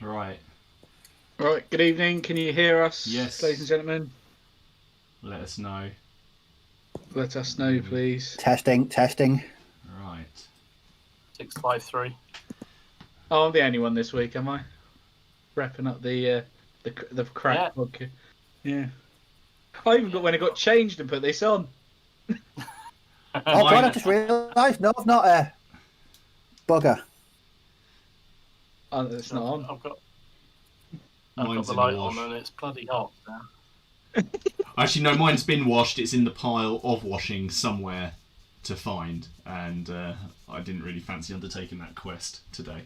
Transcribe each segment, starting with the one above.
Right. Right, good evening. Can you hear us, Yes. ladies and gentlemen? Let us know. Let us know, please. Testing. Right. 653. Oh, I'm the only one this week, am I? Wrapping up the crack vodka. Yeah. I even got when it got changed and put this on. Oh God, I just realised. No, I've not a bugger. Oh, it's not on. I've got Mine's the in the light wash. on and it's bloody hot now. Actually, no, mine's been washed. It's in the pile of washing somewhere to find, and I didn't really fancy undertaking that quest today.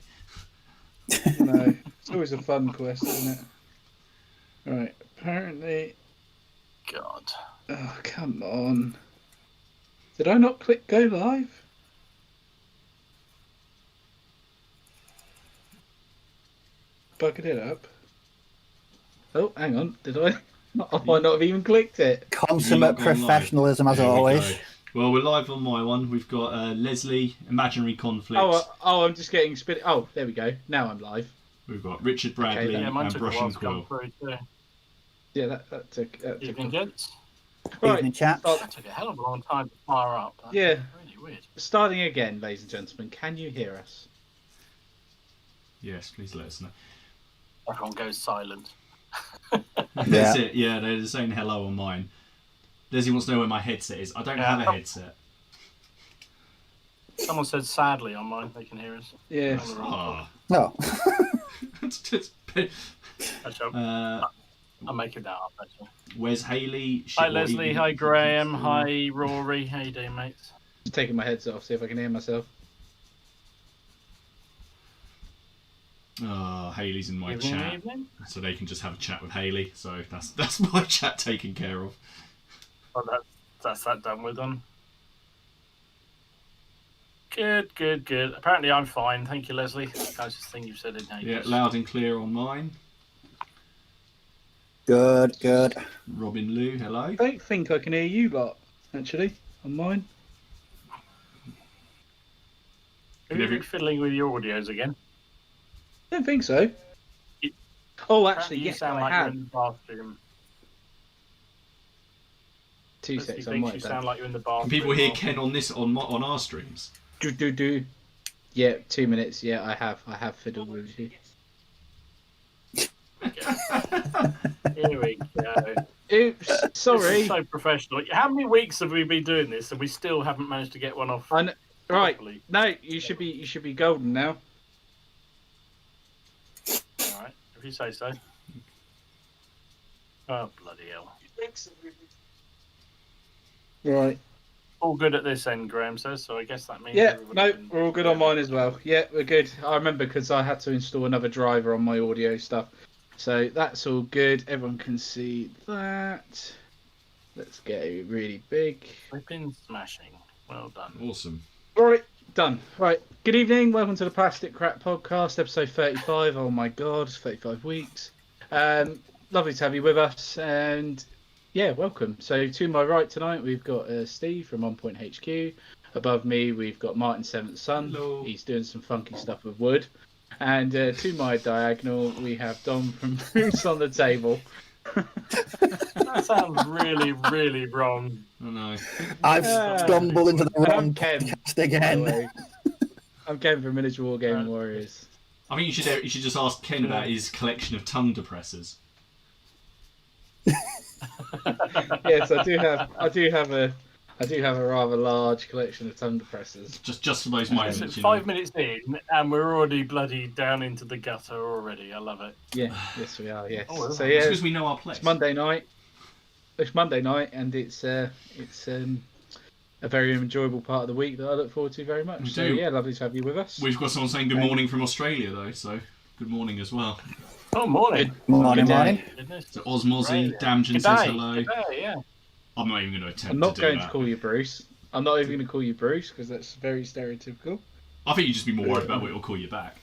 No, it's always a fun quest, isn't it? Right, apparently... God. Oh, come on. Did I not click go live? Buggered it up. Oh, hang on. Did I? I might not have even clicked it. Consummate professionalism, as always. Well, we're live on my one. We've got Leslie, Imaginary Conflict. Oh, I'm just getting spit. Oh, there we go. Now I'm live. We've got Richard Bradley Yeah, mine and took a Brush while and to come Quill. through too. Yeah, that took. Evening, gents. Right, Evening, chaps. That took a hell of a long time to fire up. That's Yeah. really weird. Starting again, ladies and gentlemen. Can you hear us? Yes, please let us know. Everyone goes silent. That's it. Yeah, they're saying hello on mine. Leslie wants to know where my headset is. I don't have a headset. Someone said sadly on mine, they can hear us. Yeah. No. I'm making that up, actually. Where's Hayley? Hi, Leslie. Hi, Graham. Hi, Rory. How you doing, mates? Just taking my headset off, see if I can hear myself. Oh, Hayley's in my chat, Evening. so they can just have a chat with Hayley. So that's my chat taken care of. Well, that's that done with them. Good. Apparently I'm fine. Thank you, Leslie. That's the thing you said in ages. Yeah, loud and clear on mine. Good. Robin Lou, hello. I don't think I can hear you lot, actually, on mine. Are you fiddling with your audios again? I don't think so. Oh, actually, You yes, sound I like have. you're in the bathroom. 2 Leslie seconds, I thinks might you have sound like you're in the bathroom. Can people hear Ken on our streams? Do. Yeah, 2 minutes. Yeah, I have fiddled with you. Here we go. Oops, This sorry. is so professional. How many weeks have we been doing this and we still haven't managed to get one off? Right. properly? No, you should be golden now. All right, if you say so. Oh, bloody hell. Right. All good at this end, Graham says, so I guess that means... Yeah, everybody no, can- we're all good on mine as well. Yeah, we're good. I remember because I had to install another driver on my audio stuff. So that's all good. Everyone can see that. Let's get it really big. Flipping smashing. Well done. Awesome. All right, done. Right, good evening. Welcome to the Plastic Crap Podcast, episode 35. Oh my God, 35 weeks. Lovely to have you with us. And yeah, welcome. So to my right tonight, we've got Steve from On Point HQ. Above me, we've got Martin Seventh Son. Hello. He's doing some funky stuff with wood. And to my diagonal, we have Dom from Roots on the Table. That sounds really, really wrong. Oh no. I've stumbled into the And I'm wrong Ken, podcast by the again. way. I'm Ken from Miniature Wargaming Warriors. I think you should just ask Ken about his collection of tongue depressors. Yes, I do have a rather large collection of tongue depressors. Just for those moments. It's you 5 know. minutes in, and we're already bloody down into the gutter already. I love it. Yeah, yes we are. Yes. Oh, So It's yeah, because we know our place. it's Monday night. It's Monday night, and it's a very enjoyable part of the week that I look forward to very much. We So do. yeah, lovely to have you with us. We've got someone saying good morning from Australia though, so good morning as well. Oh, morning. Morning. Goodness. So Osmozzy, Right. Damgen Good says day. hello. Good day, yeah. I'm not even going to attempt I'm not to do going that. to call you Bruce. I'm not even going to call you Bruce because that's very stereotypical. I think you'd just be more worried about what he'll call you back.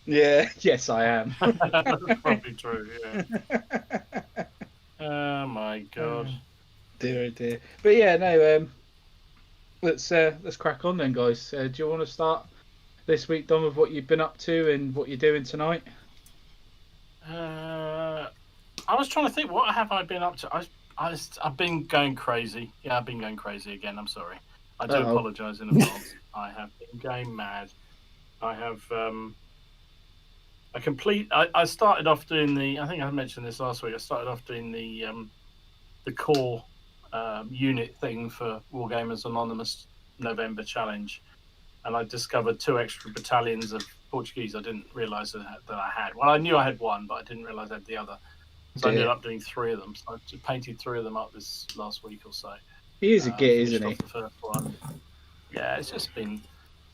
Yeah. Yes, I am. That's probably true, yeah. Oh, my God. Dear, oh dear. But yeah, no. Let's crack on then, guys. Do you want to start this week, Dom, with what you've been up to and what you're doing tonight? I was trying to think, what have I been up to? I've been going crazy. Yeah, I've been going crazy again. I'm sorry. I do apologise in advance. I have been going mad. I have I started off doing the. I think I mentioned this last week. I started off doing the core unit thing for Wargamers Anonymous November challenge, and I discovered 2 extra battalions of Portuguese. I didn't realise that I had. Well, I knew I had one, but I didn't realise I had the other. So I ended up doing 3 of them. So I just painted 3 of them up this last week or so. He is a git, isn't he? The first one. Yeah, it's just been.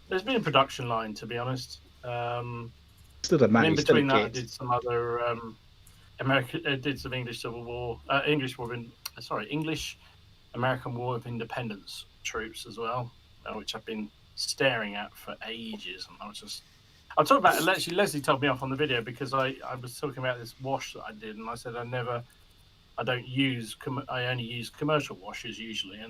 There's been a production line, to be honest. Still a man. In between that, I did some other did some English Civil War, English American War of Independence troops as well, which I've been staring at for ages. And I'll talk about it. Actually, Leslie told me off on the video because I was talking about this wash that I did, and I said I only use commercial washes usually,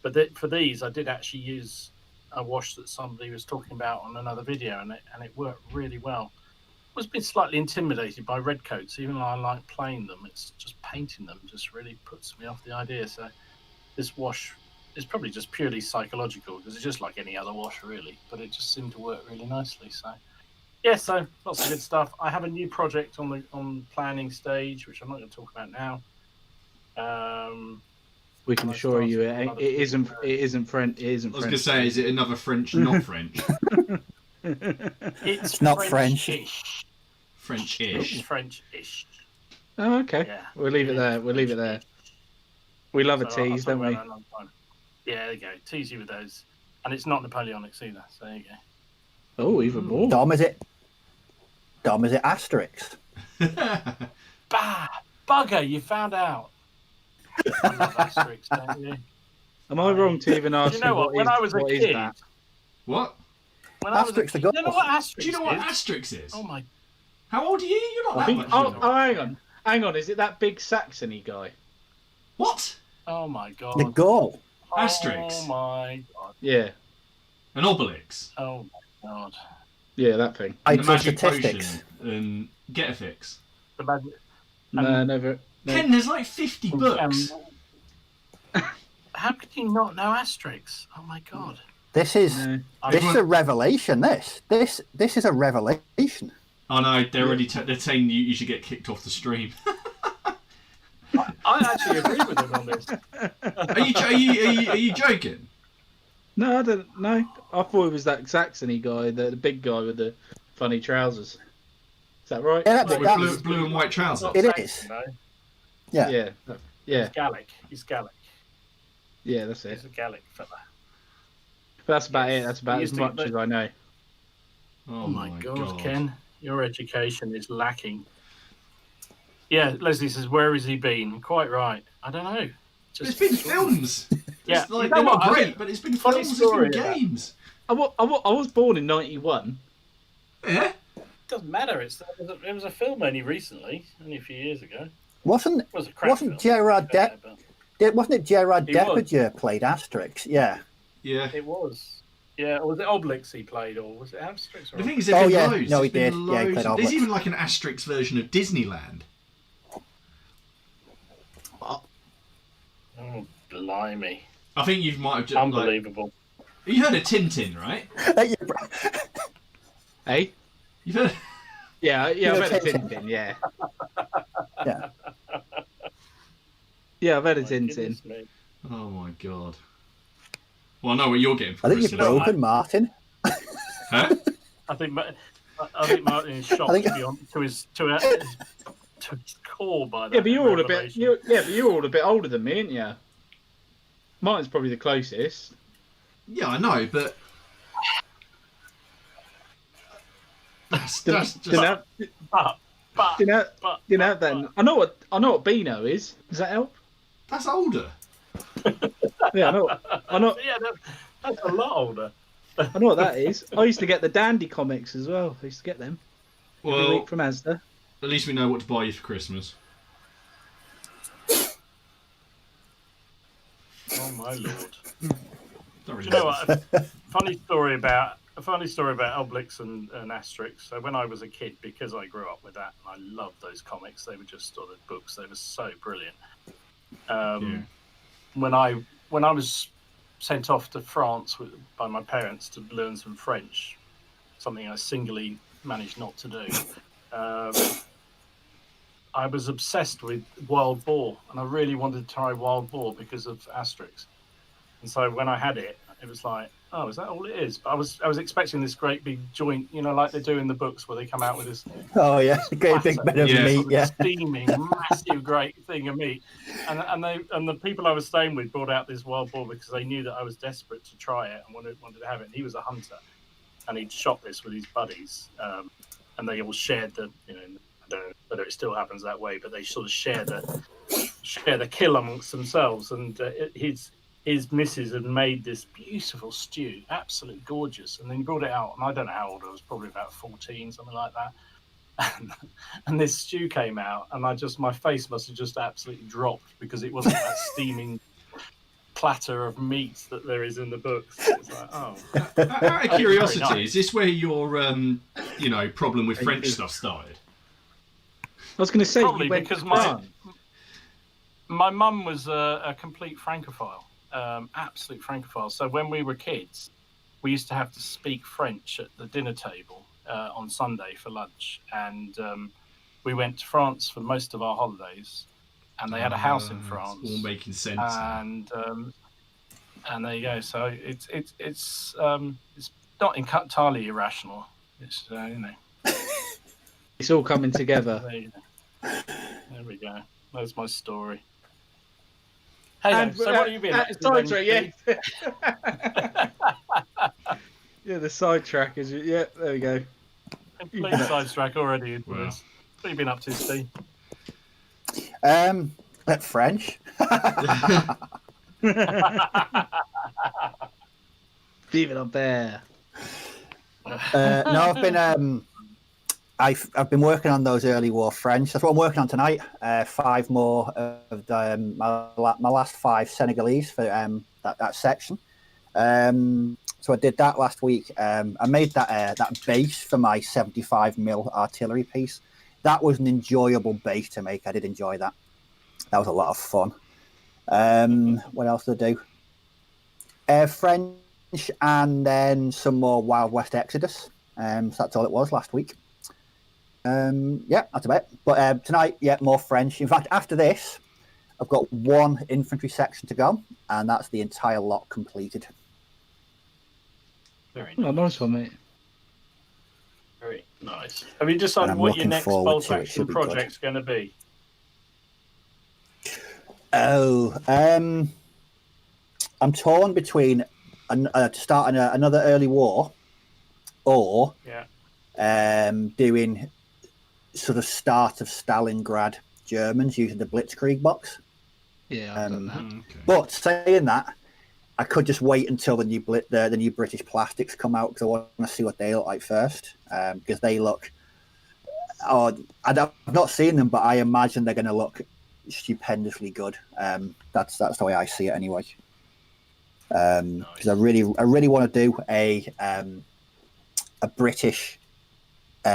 but for these I did actually use a wash that somebody was talking about on another video, and it worked really well. I was been slightly intimidated by redcoats, even though I like playing them. It's just painting them just really puts me off the idea. So this wash is probably just purely psychological because it's just like any other wash really, but it just seemed to work really nicely. So yeah, so lots of good stuff. I have a new project on planning stage, which I'm not going to talk about now. We can assure you it isn't French. It isn't. I was going to say, is it another French, not French? It's not French. French-ish. It's French-ish. Oh, okay. Yeah. We'll leave it there. We love a tease, don't we? Yeah, there you go. Tease you with those. And it's not Napoleonics either, so there you go. Oh, even more. Dom, is it Asterix? Bah! Bugger, you found out. I love Asterix, don't you? Am I wrong to even ask you know what? When I was a kid... What? When I was a kid, you know what Asterix is? Do you know what Asterix is? Oh my... How old are you? You're not that much older. Hang on. Is it that big Saxony guy? What? Oh my god. The goal. Asterix. Oh my god. Yeah. An Obelix. Oh my god. Yeah, that thing. And the magic statistics. Potion. Get a fix. The magic... No, never. No. Ken, there's like 50 books. How could you not know Asterix? Oh my god. This is a revelation. This is a revelation. I know, they're already they're saying you should get kicked off the stream. I actually agree with them on this. Are you joking? No, I don't know. I thought it was that Saxony guy, the big guy with the funny trousers. Is that right? Yeah, with blue and white trousers. It is. Yeah. He's Gallic. Yeah, that's it. He's a Gallic fella. But that's about it. That's about as much as I know. Oh my god, Ken, your education is lacking. Yeah, Leslie says, where has he been? Quite right. I don't know. It's been films. Yeah, they're not great, but it's been films. It's been games. I was born in 91. Yeah. It doesn't matter. It was a film only recently, only a few years ago. Wasn't Gerard Depardieu played Asterix? Yeah. Yeah. It was. Yeah, or was it Obelix he played, or was it Asterix? Or the thing is, there's been loads. No, he did. Yeah, he played Obelix. There's even like an Asterix version of Disneyland. Oh, blimey. I think you might have just... Unbelievable. You heard of Tintin, right? Hey? You've heard... Yeah, I've heard of Tintin, yeah. Yeah. Yeah, I've heard of Tintin. Oh my god. Well, I know what you're getting for I think Christmas. you're broken, Martin. Huh? I think Martin is shocked to his core by that. Yeah, but you're all a bit older than me, aren't you? Martin's probably the closest. Yeah, I know, but that's just... You know then. I know what Beano is. Does that help? That's older. Yeah, I know. Yeah, that's a lot older. I know what that is. I used to get the Dandy comics as well. I used to get them every week from Asda. At least we know what to buy you for Christmas. Oh my lord! Don't really Do you know what? A funny story about a funny story about Obelix and Asterix. So when I was a kid, because I grew up with that, and I loved those comics. They were just, or the books. They were so brilliant. When I was sent off to France by my parents to learn some French, something I singularly managed not to do. I was obsessed with wild boar, and I really wanted to try wild boar because of Asterix. And so when I had it, it was like, oh, is that all it is? But I was expecting this great big joint, you know, like they do in the books where they come out with this. Oh yeah, great big bit of meat, yeah. Steaming, massive, great thing of meat. And the people I was staying with brought out this wild boar because they knew that I was desperate to try it and wanted to have it. And he was a hunter, and he'd shot this with his buddies, and they all shared the, you know, I don't know whether it still happens that way, but they sort of share the kill amongst themselves. And his missus had made this beautiful stew, absolutely gorgeous, and then he brought it out, and I don't know how old I was, probably about 14, something like that. And this stew came out, and my face must have just absolutely dropped because it wasn't that steaming platter of meat that there is in the books. It's like, oh. Out of curiosity, is this where your problem with French stuff started? I was going to say, probably because my mum was a complete francophile. Absolute francophile. So when we were kids, we used to have to speak French at the dinner table on Sunday for lunch, and we went to France for most of our holidays, and they had a house in France. All making sense. And there you go. So it's not entirely irrational. It's it's all coming together. There we go. That's my story. Hey, so what have you been up to? Sidetrack, yeah. Yeah, the sidetrack is. Yeah, there we go. Complete sidetrack already. Wow. What have you been up to, Steve? At French. Leave it up there. No, I've been working on those early war French. That's what I'm working on tonight. 5 more of my last 5 Senegalese for that section. So I did that last week. I made that base for my 75mm artillery piece. That was an enjoyable base to make. I did enjoy that. That was a lot of fun. What else did I do? French, and then some more Wild West Exodus. So that's all it was last week. Yeah, that's about it. But tonight, yeah, more French. In fact, after this, I've got 1 infantry section to go, and that's the entire lot completed. Very nice. Oh, nice one, mate. Very nice. Have you decided what your next bolt action project's going to be? Oh, I'm torn between starting another early war, or doing sort of start of Stalingrad Germans using the Blitzkrieg box. Yeah, I've done that. Okay. But saying that, I could just wait until the new British plastics come out, because I want to see what they look like first. Because they look, I've not seen them, but I imagine they're going to look stupendously good. That's the way I see it anyway. Because I really want to do a British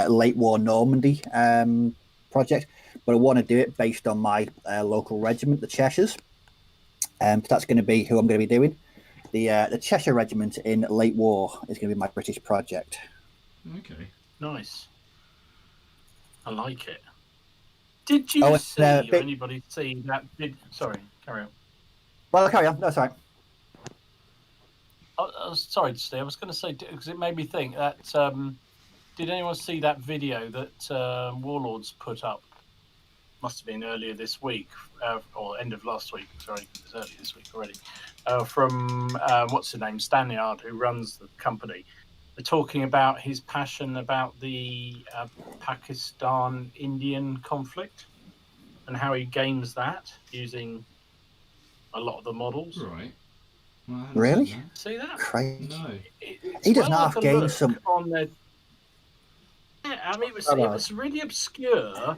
late war Normandy project, but I want to do it based on my local regiment, the Cheshires. So that's going to be who I'm going to be doing. The Cheshire Regiment in late war is going to be my British project. Okay. Nice. I like it. Did you see anybody see that? Sorry, carry on. Well, carry on. That's all right. I was sorry, Steve. I was going to say, because it made me think that. Did anyone see that video that Warlords put up? Must have been earlier this week, or end of last week. Sorry, it was early this week already. From what's his name, Stanyard, who runs the company. They're talking about his passion about the Pakistan-Indian conflict and how he games that using a lot of the models. Right. Well, really? See that? Crazy. No. He doesn't half game some. On their... Yeah, I mean, it was really obscure,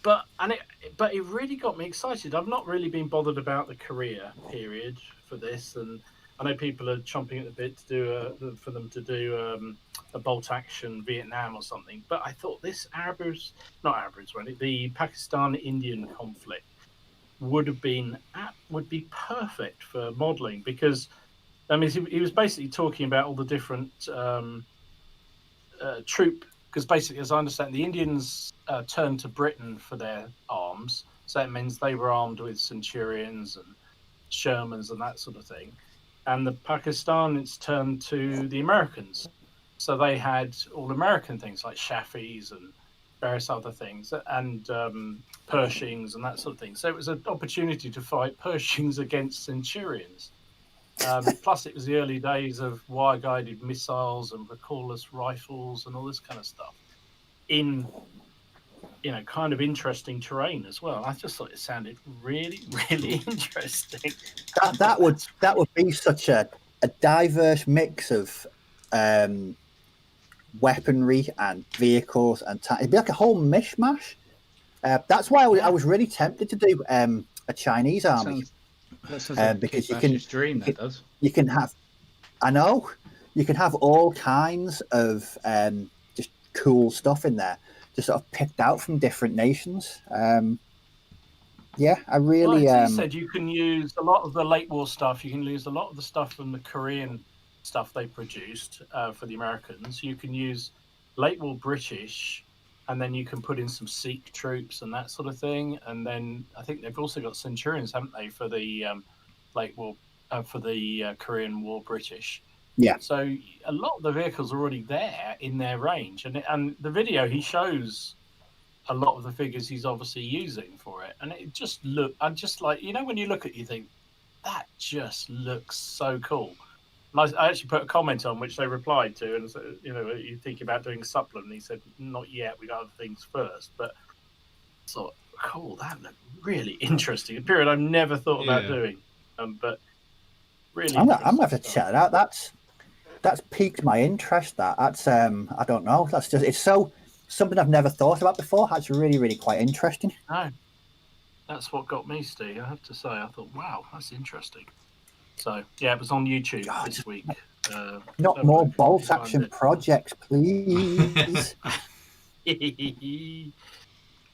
but it really got me excited. I've not really been bothered about the Korea period for this, and I know people are chomping at the bit to do for them to do a bolt action Vietnam or something. But I thought this the Pakistan-Indian conflict would be perfect for modelling, because I mean he was basically talking about all the different troop, because basically, as I understand, the Indians turned to Britain for their arms, so it means they were armed with Centurions and Shermans and that sort of thing, and the Pakistanis turned to the Americans, so they had all American things like Shafis and various other things, and Pershings and that sort of thing. So it was an opportunity to fight Pershings against Centurions. Plus, it was the early days of wire-guided missiles and recall-less rifles and all this kind of stuff in, kind of interesting terrain as well. I just thought it sounded really, really interesting. That would be such a diverse mix of weaponry and vehicles and it'd be like a whole mishmash. That's why I was really tempted to do a Chinese army. That sounds like because you can dream. That does. You can have, I know, you can have all kinds of just cool stuff in there, just sort of picked out from different nations. Yeah, I really. Well, as you said, you can use a lot of the late war stuff. You can use a lot of the stuff from the Korean stuff they produced for the Americans. You can use late war British. And then you can put in some Sikh troops and that sort of thing. And then I think they've also got Centurions, haven't they, for the late war, for the Korean War British. Yeah. So a lot of the vehicles are already there in their range. And the video, he shows a lot of the figures he's obviously using for it. And it just I'm just like, when you look at it, you think, that just looks so cool. I actually put a comment on which they replied to, and so, you think about doing a supplement. He said, "Not yet. We got other things first." But I thought, cool, that looked really interesting. A period I've never thought about doing, but really, I'm gonna have to check it out. That's piqued my interest. That's I don't know. It's something I've never thought about before. That's really, really quite interesting. No, that's what got me, Steve. I have to say, I thought, wow, that's interesting. So yeah, it was on YouTube this week. Not more bolt action projects, please.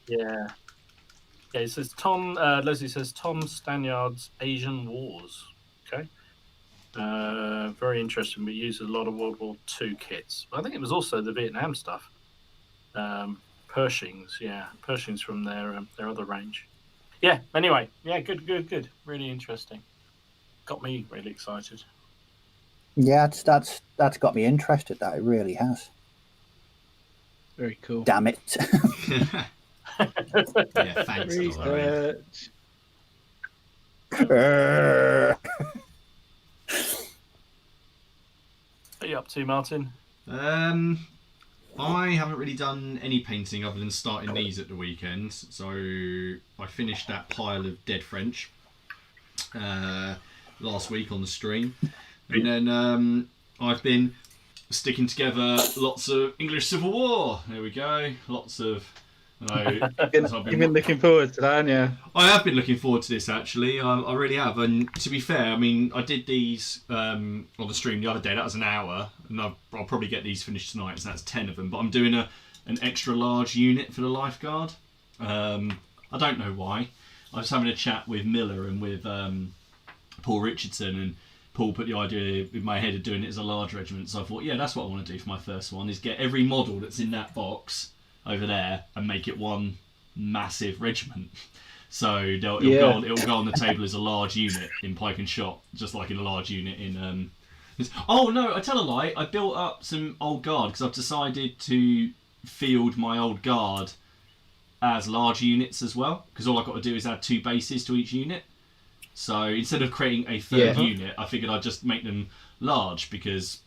Yeah. It says Tom. Leslie says Tom Stanyard's Asian Wars. Okay. Very interesting. We use a lot of World War II kits. I think it was also the Vietnam stuff. Pershings, Pershings from their other range. Yeah. Anyway, good. Really interesting. Got me really excited. Yeah, that's got me interested. That it really has. Very cool. Damn it. Yeah, thanks. Research. What are you up to, Martin? I haven't really done any painting other than starting these at the weekend. So I finished that pile of dead French last week on the stream, and then I've been sticking together lots of English Civil War. There we go. Lots of. You've been looking forward to that, haven't you? I have been looking forward to this, actually. I really have. And to be fair, I mean, I did these on the stream the other day. That was an hour, and I'll probably get these finished tonight. So that's 10 of them. But I'm doing an extra large unit for the lifeguard. I don't know why. I was having a chat with Miller and with Paul Richardson, and Paul put the idea in my head of doing it as a large regiment. So I thought, yeah, that's what I want to do for my first one, is get every model that's in that box over there and make it one massive regiment. So it'll go on the table as a large unit in pike and shot, just like in a large unit in. Oh no, I tell a lie. I built up some old guard because I've decided to field my old guard as large units as well. Because all I've got to do is add 2 bases to each unit. So instead of creating a third unit, I figured I'd just make them large because.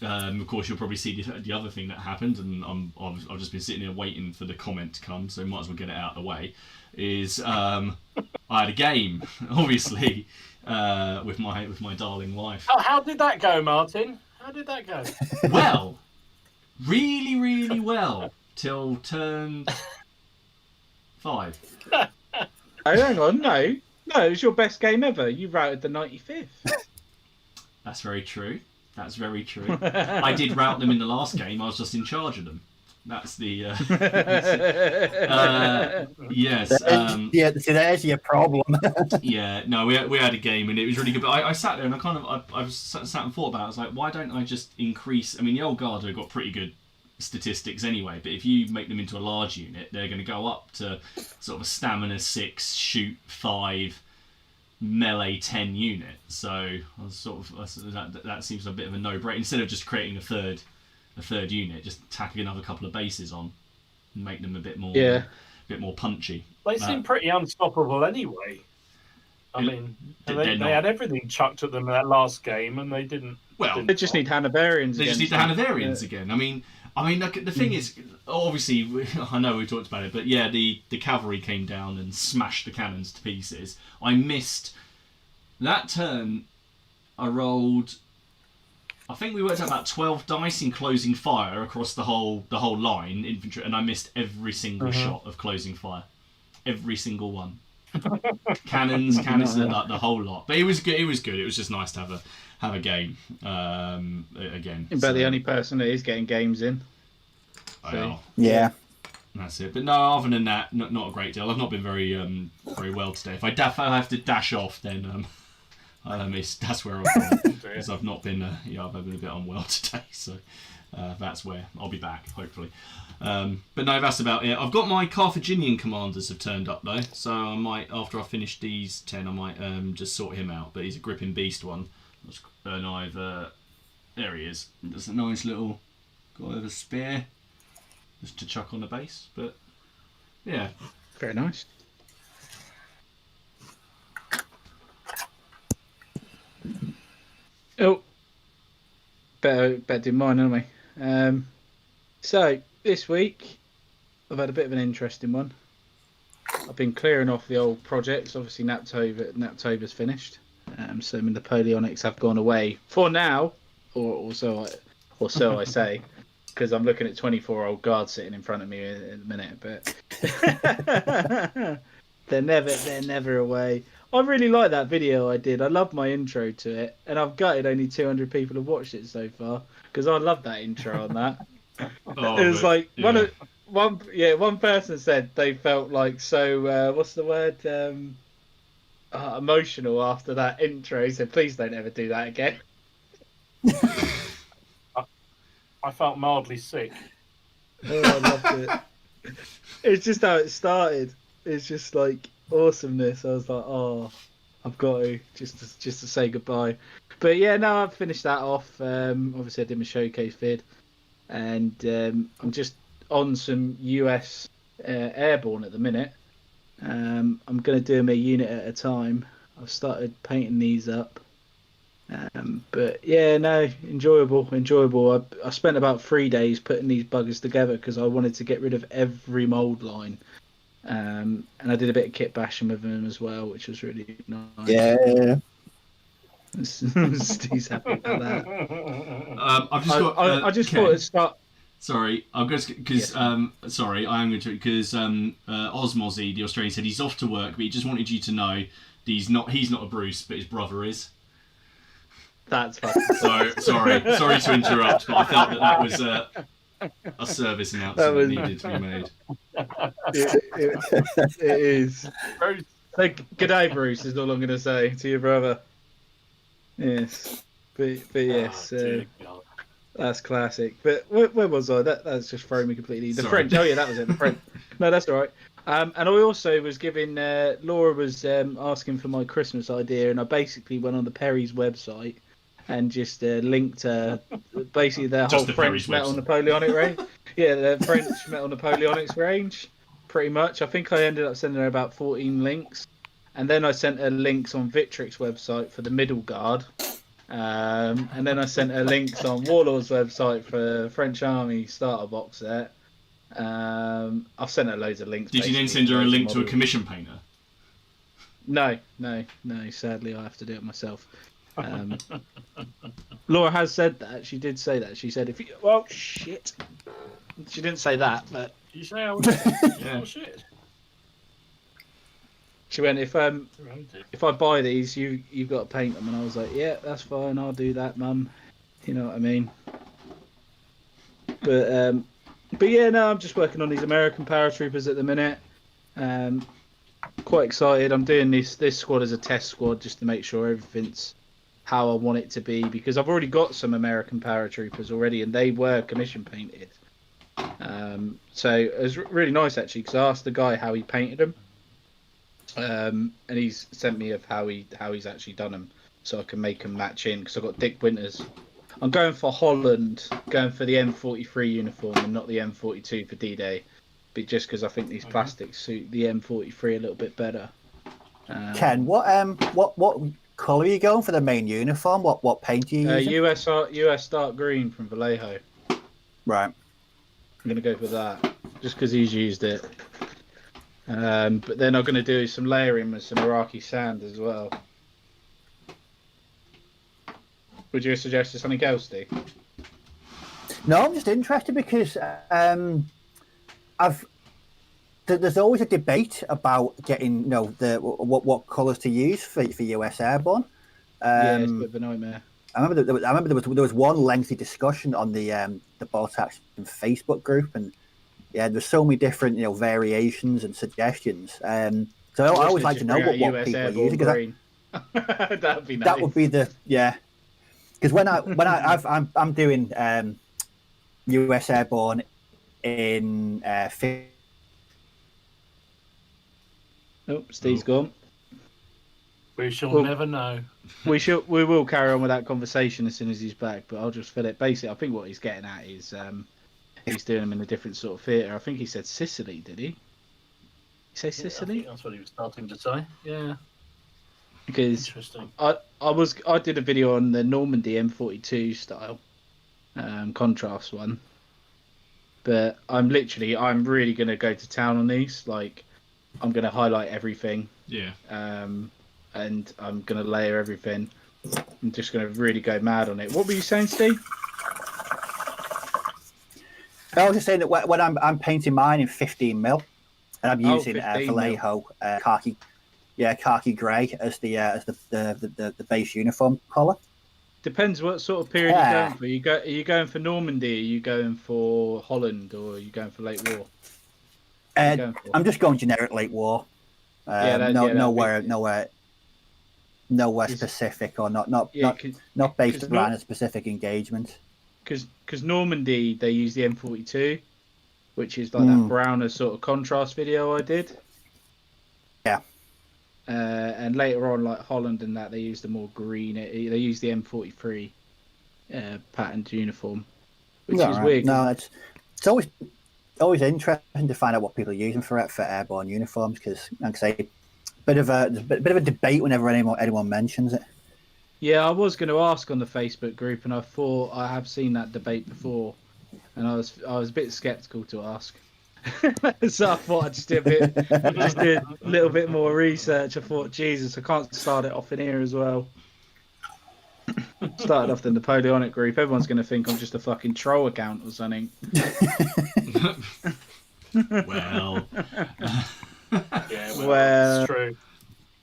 Of course, you'll probably see the other thing that happened, and I've just been sitting here waiting for the comment to come, so might as well get it out of the way. Is I had a game, obviously, with my darling wife. Oh, how did that go, Martin? How did that go? Well, really, really well till turn 5. Oh, hang on, no, it was your best game ever. You routed the 95th. That's very true. That's very true. I did route them in the last game. I was just in charge of them. That's the yes. Yeah, see, there's your problem. Yeah, no, we had a game and it was really good. But I sat there and I was sat and thought about it. I was like, why don't I just increase? I mean, the old guard have got pretty good statistics anyway, but if you make them into a large unit, they're going to go up to sort of a stamina 6, shoot 5, melee 10 unit. So I was that seems a bit of a no-brainer. Instead of just creating a third unit, just tack another couple of bases on and make them a bit more punchy. They seem pretty unstoppable anyway. I mean, they had everything chucked at them in that last game, and they didn't. Well, they just need Hanoverians. They just need the Hanoverians again. I mean, the thing is, obviously, I know we talked about it, but yeah, the cavalry came down and smashed the cannons to pieces. I missed that turn. I rolled. I think we worked out about 12 dice in closing fire across the whole line, infantry, and I missed every single shot of closing fire. Every single one. Cannons, the whole lot. But it was good. It was just nice to have a game again. But the only person that is getting games in. Well, yeah. That's it. But no, other than that, not a great deal. I've not been very well today. If I have to dash off, then that's where I've gone. Because I've not been, I've been a bit unwell today. So that's where I'll be back, hopefully. But no, that's about it. I've got my Carthaginian commanders have turned up though, so I might, after I finish these 10, I might just sort him out. But he's a gripping beast one, and there he is. There's a nice little guy with a spear, just to chuck on the base. But yeah, very nice. Oh, better do mine, haven't we? So this week I've had a bit of an interesting one. I've been clearing off the old projects. Obviously, Naptober's finished. So the Napoleonics have gone away for now, or so I say, because I'm looking at 24-old guards sitting in front of me in a minute. But they're never away. I really like that video I did. I love my intro to it, and I've gutted only 200 people have watched it so far because I love that intro on that. It was like one person said they felt like so what's the word emotional after that intro. He said, please don't ever do that again. I felt mildly sick. Oh, I loved it. It's just how it started. It's just like awesomeness. I was like, oh, I've got to just to say goodbye. But yeah, no, I've finished that off. Obviously I did my showcase vid, and I'm just on some US airborne at the minute. I'm going to do them a unit at a time. I've started painting these up. But yeah, no, enjoyable. I spent about 3 days putting these buggers together because I wanted to get rid of every mould line. And I did a bit of kit bashing with them as well, which was really nice. Yeah. Steve's happy about that. I just thought it'd start. Sorry, I'm going to because I am going to because Osmozzy, the Australian, said he's off to work, but he just wanted you to know he's not a Bruce, but his brother is. That's fine. So sorry to interrupt, but I felt that was a service announcement that needed to be made. It is. So, good day, Bruce, is all I'm going to say to your brother. Yes, but yes, that's classic. But where was I? That's just thrown me completely. The French. Oh yeah, that was it. The French. No, that's all right. And I also was giving. Laura was asking for my Christmas idea, and I basically went on the Perry's website and just linked basically their whole French metal Napoleonic range. Yeah, the French metal Napoleonics range, pretty much. I think I ended up sending her about 14 links. And then I sent her links on Victrix website for the middle guard. And then I sent her links on Warlord's website for French Army starter box set. I've sent her loads of links. Did you then send her a link to a commission painter? No. Sadly, I have to do it myself. Laura has said that. She did say that. She said, shit. She didn't say that, but... You say, yeah. Oh, shit. She went, if I buy these, you've got to paint them, and I was like, yeah, that's fine, I'll do that, Mum. You know what I mean? But yeah, no, I'm just working on these American paratroopers at the minute. Quite excited. I'm doing this squad as a test squad just to make sure everything's how I want it to be, because I've already got some American paratroopers already, and they were commission painted. So it was really nice actually, because I asked the guy how he painted them, and he's sent me of how he's actually done them, so I can make them match in. Because I've got Dick Winters. I'm going for Holland, going for the M43 uniform and not the M42 for D-Day, but just because I think these plastics suit the M43 a little bit better. Ken, what colour are you going for the main uniform? What paint are you using? US dark green from Vallejo. Right. I'm going to go for that, just because he's used it. But then I'm going to do some layering with some Iraqi sand as well. Would you suggest something else, Steve? No, I'm just interested because there's always a debate about getting what colours to use for US airborne. Yeah, it's a bit of a nightmare. I remember there was one lengthy discussion on the Bolt Action Facebook group, and yeah, there's so many different variations and suggestions. So I always like to know what people are using. That'd be nice. That would be because I'm doing US airborne in Steve's gone. We shall never know. We will carry on with that conversation as soon as he's back, but I'll just fill it. Basically, I think what he's getting at is he's doing them in a different sort of theatre. I think he said Sicily, did he? Say Sicily? I think that's what he was starting to say. Yeah. Because interesting. I did a video on the Normandy M42 style contrast one, but I'm really going to go to town on these. Like, I'm going to highlight everything. Yeah. And I'm going to layer everything. I'm just going to really go mad on it. What were you saying, Steve? I was just saying that when I'm painting mine in 15mm, and I'm using Vallejo khaki grey as the base uniform colour. Depends what sort of period you're going for. Are you going for Normandy? Are you going for Holland, or are you going for late war? I'm just going generic late war. Nowhere specific, or not based around a specific engagement. Because Normandy, they use the M42, which is like that browner sort of contrast video I did. Yeah. And later on, like Holland and that, they use the more green. They use the M43 patterned uniform, which is weird. No, it's always interesting to find out what people are using for airborne uniforms, because, like I say, bit of a debate whenever anyone mentions it. Yeah, I was going to ask on the Facebook group, and I thought I have seen that debate before, and I was a bit skeptical to ask. So I thought I'd just do a little bit more research. I thought, Jesus, I can't start it off in here as well. Started off the Napoleonic group. Everyone's going to think I'm just a fucking troll account or something. Well. Yeah, well, it's true.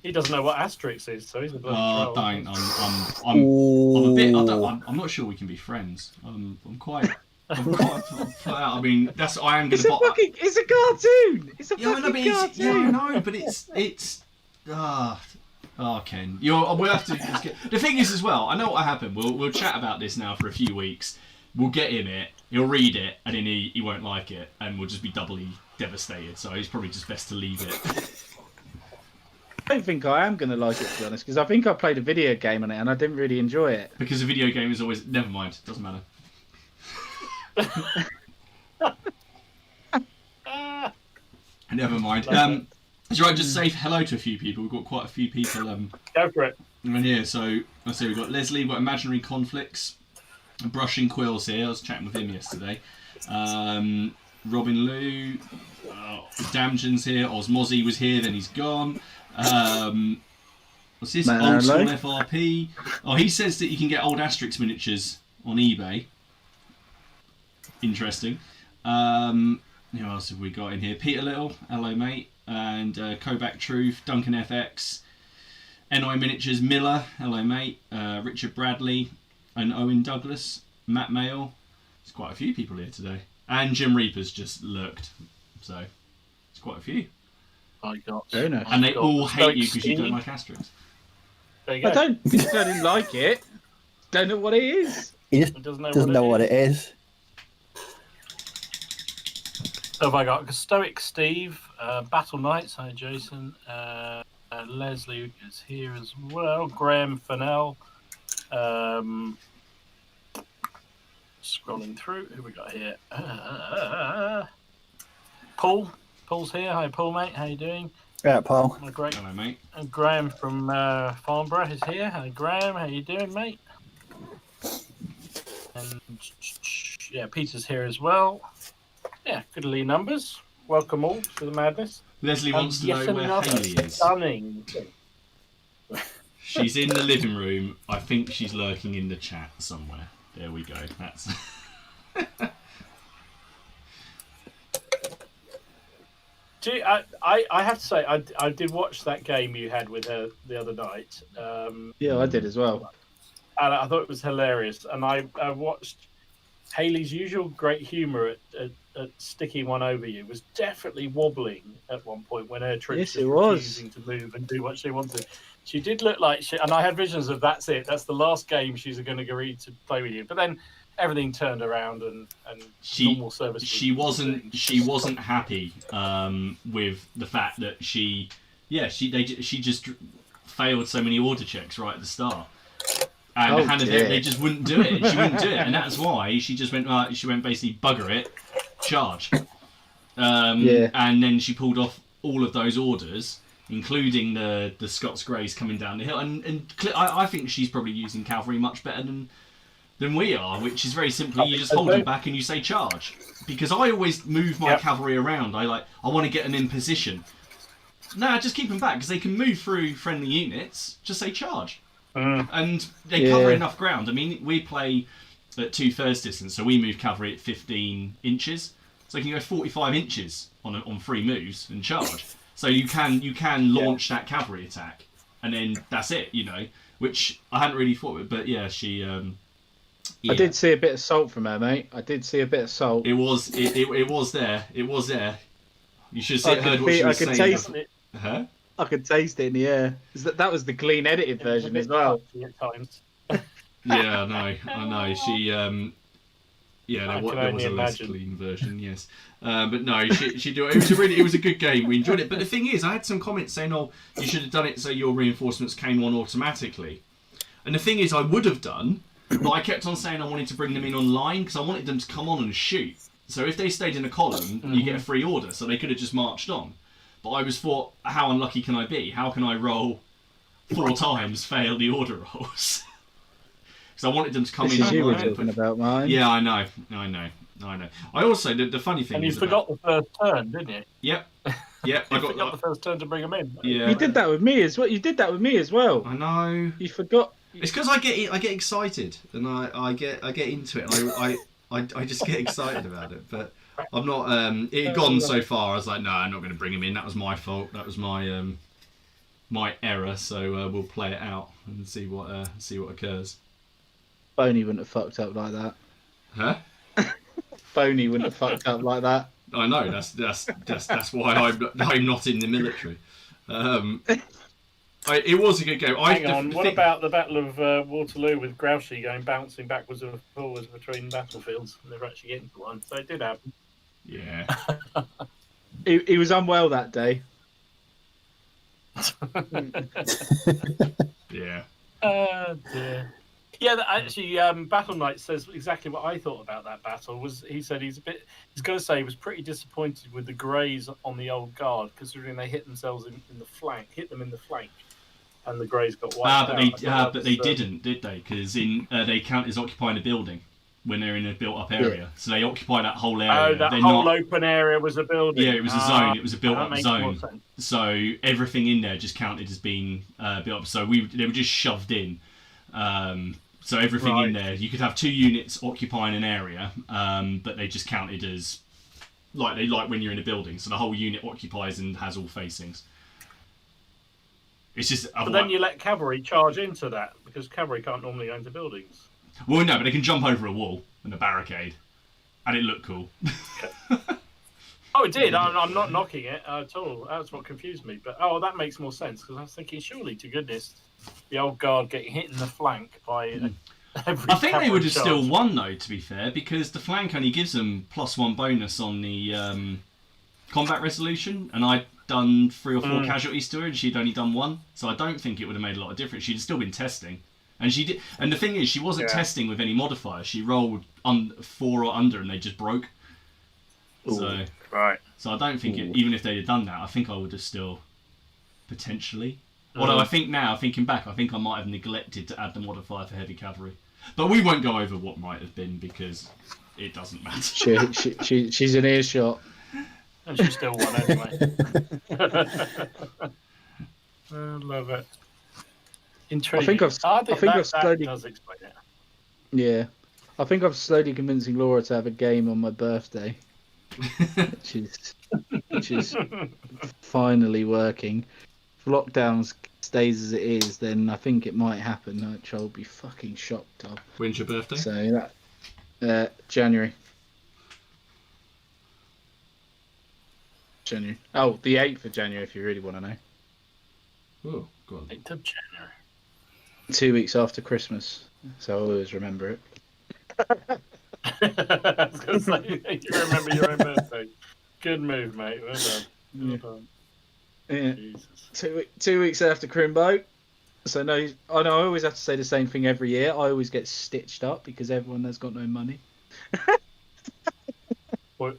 He doesn't know what Asterix is, so he's a bloody troll. Don't. I'm a bit. I'm not sure we can be friends. I'm quite. I mean, I am going to. It's a cartoon. It's a fucking cartoon. Yeah, I know, but it's. Ken, we'll have to. The thing is, as well, I know what happened. We'll chat about this now for a few weeks. We'll get him it. He'll read it, and then he won't like it, and we'll just be doubly devastated. So it's probably just best to leave it. I don't think I am going to like it, to be honest, because I think I played a video game on it and I didn't really enjoy it. Because a video game is always... Never mind. Doesn't matter. Never mind. It's right, just say hello to a few people. We've got quite a few people. Go for it. And here, so let's see. We've got Leslie. We've got Imaginary Conflicts. Brushing Quills here. I was chatting with him yesterday. Robin Lou. Damgen's here. Osmozzy was here, then he's gone. What's this? Old School FRP. Oh, he says that you can get old Asterix miniatures on eBay. Interesting. Who else have we got in here? Peter Little, hello mate, and Kovac Truth, Duncan FX, NI Miniatures, Miller, hello mate, Richard Bradley, and Owen Douglas, Matt Mail. There's quite a few people here today, and Jim Reaper's just lurked, so it's quite a few. I got. Very nice. And they all hate you because you don't like Asterix. There you go. I didn't like it. Don't know what it is. He just doesn't know what it is. So have I got Stoic Steve, Battle Knights, hi Jason, Leslie is here as well, Graham Fennell, scrolling through, who we got here? Paul's here, hi Paul mate, how you doing? Yeah, Paul. Great. Hello mate. And Graham from Farnborough is here, hi Graham, how you doing mate? And yeah, Peter's here as well. Yeah, good lead numbers. Welcome all to the madness. Leslie wants to know where Hayley is. Stunning. She's in the living room. I think she's lurking in the chat somewhere. There we go. That's. I have to say, I did watch that game you had with her the other night. Yeah, I did as well. And I thought it was hilarious. And I watched Hayley's usual great humour at sticking one over you was definitely wobbling at one point when her troops were refusing to move and do what she wanted. She did look like and I had visions of that's the last game she's going to agree to play with you. But then everything turned around and normal service. She wasn't happy with the fact that she just failed so many order checks right at the start. And they just wouldn't do it. She wouldn't do it, and that's why she just went. She went basically bugger it, charge. And then she pulled off all of those orders, including the Scots Greys coming down the hill. And I think she's probably using cavalry much better than we are, which is very simply you just hold them back and you say charge. Because I always move my cavalry around. I want to get them in position. No, just keep them back because they can move through friendly units. Just say charge. And they cover enough ground. I mean, we play at 2/3 distance, so we move cavalry at 15 inches. So you can go 45 inches on 3 moves and charge. So you can launch that cavalry attack, and then that's it, which I hadn't really thought of. But yeah, she. I did see a bit of salt from her, mate. I did see a bit of salt. It was there. It was there. You should have heard what she was saying. I could taste it. Huh? I could taste it in the air. That was the clean edited version as well. At times. Yeah, I know. She, there was a less clean version, yes. But no, she do. It was a good game. We enjoyed it. But the thing is, I had some comments saying, "Oh, you should have done it so your reinforcements came on automatically." And the thing is, I would have done, but I kept on saying I wanted to bring them in online because I wanted them to come on and shoot. So if they stayed in a column, you get a free order. So they could have just marched on. But I was thought, how unlucky can I be? How can I roll 4 times, fail the order rolls? Because I wanted them to come in. This is you were talking about mine. Yeah, I know. I also the funny thing. And you forgot the first turn, didn't you? Yep. I forgot the first turn to bring them in. Yeah. You did that with me as well. You did that with me as well. I know. You forgot. It's because I get excited and I get into it. And I just get excited about it, but. I'm not. It had gone so far. I was like, no, I'm not going to bring him in. That was my fault. That was my my error. So we'll play it out and see what occurs. Boney wouldn't have fucked up like that. Huh? Boney wouldn't have fucked up like that. I know. That's why I'm not in the military. It was a good game. Hang on. What about the Battle of Waterloo with Grouchy going bouncing backwards and forwards between battlefields? Never actually getting to one, so it did happen. Yeah. He was unwell that day. Yeah. Dear. Yeah, actually, Battle Knight says exactly what I thought about that battle. He said he's going to say he was pretty disappointed with the Greys on the old guard, considering they hit themselves in the flank, and the Greys got wiped out. But they didn't, did they? Because they count as occupying a building when they're in a built-up area. Yeah. So they occupy that whole area. Oh, that whole open area was a building. Yeah, it was a zone. It was a built-up zone. So everything in there just counted as being built up. So they were just shoved in. So everything in there, you could have 2 units occupying an area, but they just counted as like they like when you're in a building, so the whole unit occupies and has all facings. It's just. But then you let cavalry charge into that because cavalry can't normally go into buildings. Well, no, but they can jump over a wall and a barricade, and it looked cool. Oh, it did. I'm not knocking it at all. That's what confused me. But that makes more sense because I was thinking, surely to goodness, the old guard getting hit in the flank by every. I think they would have charge. still won though, to be fair, because the flank only gives them +1 bonus on the combat resolution, and I'd done 3 or 4 casualties to her, and she'd only done 1, so I don't think it would have made a lot of difference. She'd still been testing, and she did. And the thing is, she wasn't testing with any modifiers. She rolled 4 or under, and they just broke. So right. So I don't think even if they'd have done that, I think I would have still potentially. Although I think now, thinking back, I think I might have neglected to add the modifier for heavy cavalry. But we won't go over what might have been because it doesn't matter. She's an earshot. And she still won anyway. I love it. Intriguing. I think I've slowly. Does explain it. Yeah, I think I'm slowly convincing Laura to have a game on my birthday, which is finally working. If lockdown stays as it is, then I think it might happen. Which I'll be fucking shocked of. When's your birthday? So January. Oh, the 8th of January, if you really want to know. Oh, go on. 8th of January. 2 weeks after Christmas, so I always remember it. I was going to say, you remember your own birthday. Good move, mate. Well done. Well done. Yeah. Jesus. 2 weeks after Crimbo. So no, I know I always have to say the same thing every year. I always get stitched up because everyone has got no money.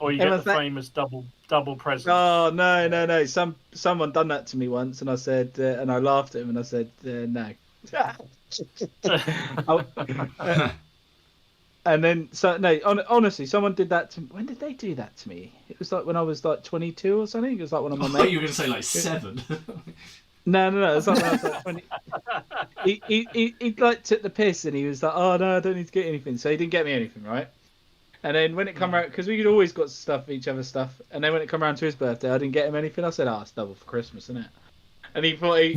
Or you get the famous double present. Oh no! Someone done that to me once, and I said, and I laughed at him, and I said, no. And then honestly, someone did that to me. When did they do that to me? It was like when I was like 22 or something. It was like one of my mates. You were going to say like 7. No. It was like when I was like 20. He like took the piss, and he was like, "Oh no, I don't need to get anything." So he didn't get me anything, right? And then when it come around, because we could always got each other stuff, and then when it come around to his birthday, I didn't get him anything. I said, "It's double for Christmas, isn't it?" And he thought he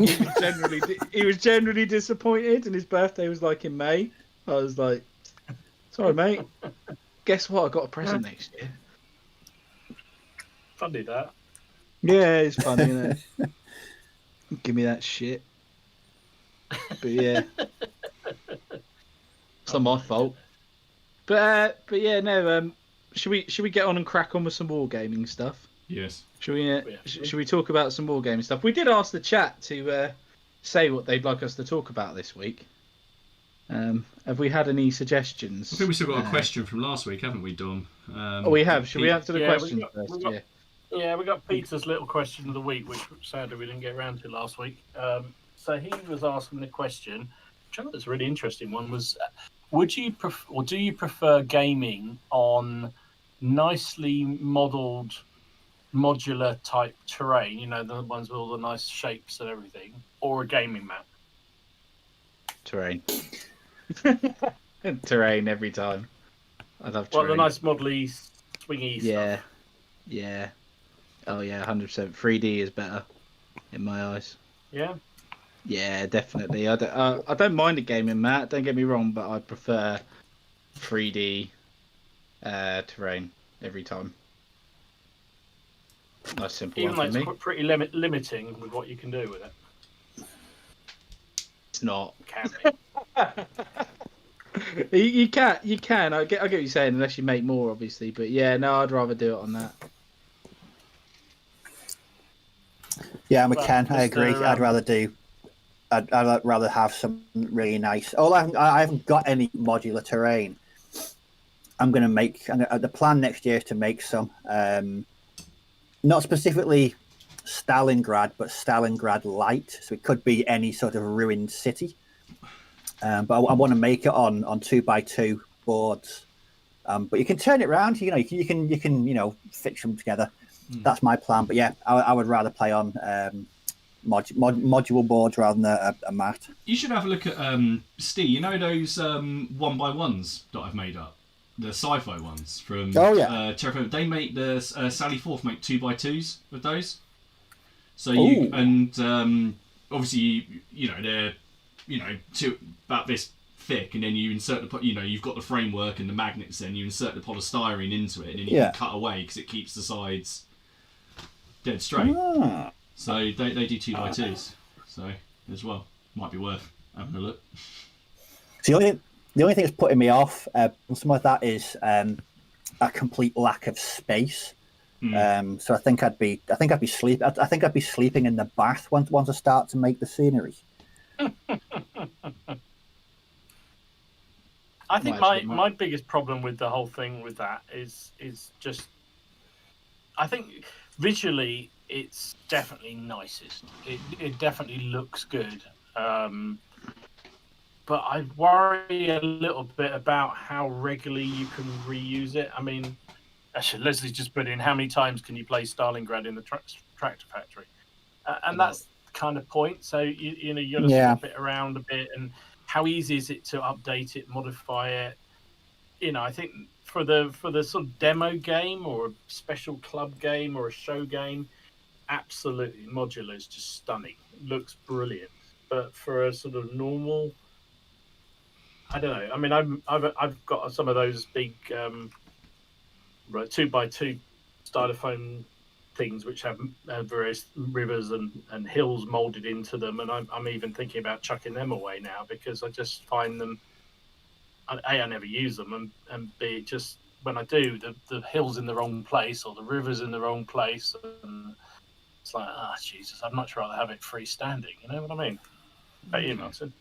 was generally disappointed, and his birthday was like in May. I was like, "Sorry, mate. Guess what? I got a present next year." Funny that. Yeah, it's funny, isn't it? Give me that shit. But yeah, it's not my fault. But yeah, no. Should we get on and crack on with some wargaming stuff? Yes. Should we talk about some wargaming stuff? We did ask the chat to say what they'd like us to talk about this week. Have we had any suggestions? I think we still got a question from last week, haven't we, Dom? We have. Should we answer the question first? We got Peter's little question of the week, which sadly we didn't get around to last week. So he was asking the question, which I thought was a really interesting one, was would you do you prefer gaming on nicely modelled modular type terrain, you know, the ones with all the nice shapes and everything, or a gaming map? Terrain. Terrain every time. I love terrain. Well, the nice modelly, swingy stuff. Yeah. Oh yeah, 100%. 3D is better in my eyes. Yeah. Yeah, definitely. I don't mind a gaming map. Don't get me wrong, but I prefer 3D terrain every time. Nice simple Even though one for it's me. pretty limiting with what you can do with it. It's not. Can be. You can. I get what you're saying, unless you make more, obviously. But yeah, no, I'd rather do it on that. Yeah, I'm a Ken. I agree. I'd rather have something really nice. I haven't got any modular terrain. I'm going to make. The plan next year is to make some. Not specifically Stalingrad, but Stalingrad light. So it could be any sort of ruined city. But I want to make it on 2x2 boards. But you can turn it around. You can fix them together. That's my plan. But yeah, I would rather play on modular boards rather than a mat. You should have a look at Steve. You know those 1x1s that I've made up. the sci-fi ones from Oh, yeah. they make the Sally Forth make 2x2s with those. So Ooh. obviously they're about this thick, and then you insert the you've got the framework and the magnets. Then you insert the polystyrene into it, and then you can cut away because it keeps the sides dead straight. Ah. So they do 2x2s. So as well, might be worth having a look. The only thing that's putting me off some of that is a complete lack of space. So I think I'd be sleeping in the bath once I start to make the scenery. I think my biggest problem with the whole thing with that is just, I think visually it's definitely nicest. It definitely looks good. But I worry a little bit about how regularly you can reuse it. I mean, actually, Leslie's just put in, how many times can you play Stalingrad in the Tractor Factory? And that's the kind of point. So, you got to swap it around a bit. And how easy is it to update it, modify it? I think for the sort of demo game or a special club game or a show game, absolutely, Modular is just stunning. It looks brilliant. But for a sort of normal... I don't know. I mean, I've got some of those big 2x2 styrofoam things which have various rivers and hills molded into them, and I'm even thinking about chucking them away now because I just find them. I never use them, and B, just when I do, the hill's in the wrong place or the river's in the wrong place, and it's like, Jesus, I'd much rather have it freestanding. You know what I mean? About you, Martin?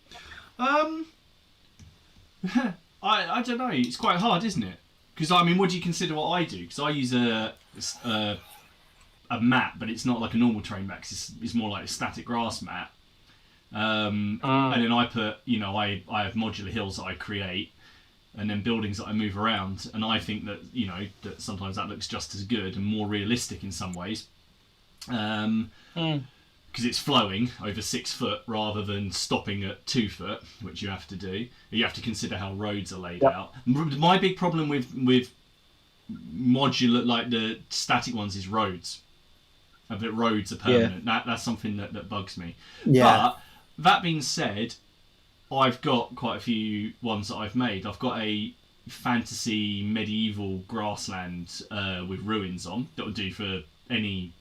I don't know. It's quite hard, isn't it? Because I mean, what do you consider what I do? Because I use a mat, but it's not like a normal terrain mat. It's more like a static grass mat. And then I put, I have modular hills that I create, and then buildings that I move around. And I think that that sometimes that looks just as good and more realistic in some ways. Because it's flowing over 6 foot rather than stopping at 2 foot, which you have to do. You have to consider how roads are laid out. My big problem with modular, like the static ones, is roads. That roads are permanent. That's something that bugs me. But that being said, I've got quite a few ones that I've made. I've got a fantasy medieval grassland with ruins on that will do for any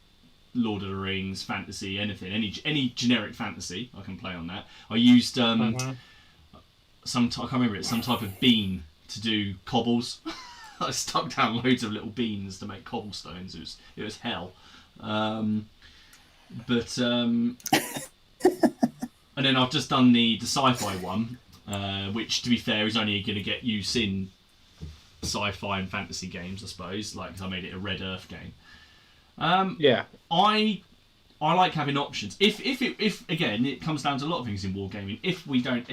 Lord of the Rings, fantasy, anything, any generic fantasy, I can play on that. I used I can't remember it, some type of bean to do cobbles. I stuck down loads of little beans to make cobblestones. It was hell. And then I've just done the sci-fi one, which, to be fair, is only going to get use in sci-fi and fantasy games, I suppose. Like, 'cause I made it a Red Earth game. I like having options. If again, it comes down to a lot of things in wargaming. If we have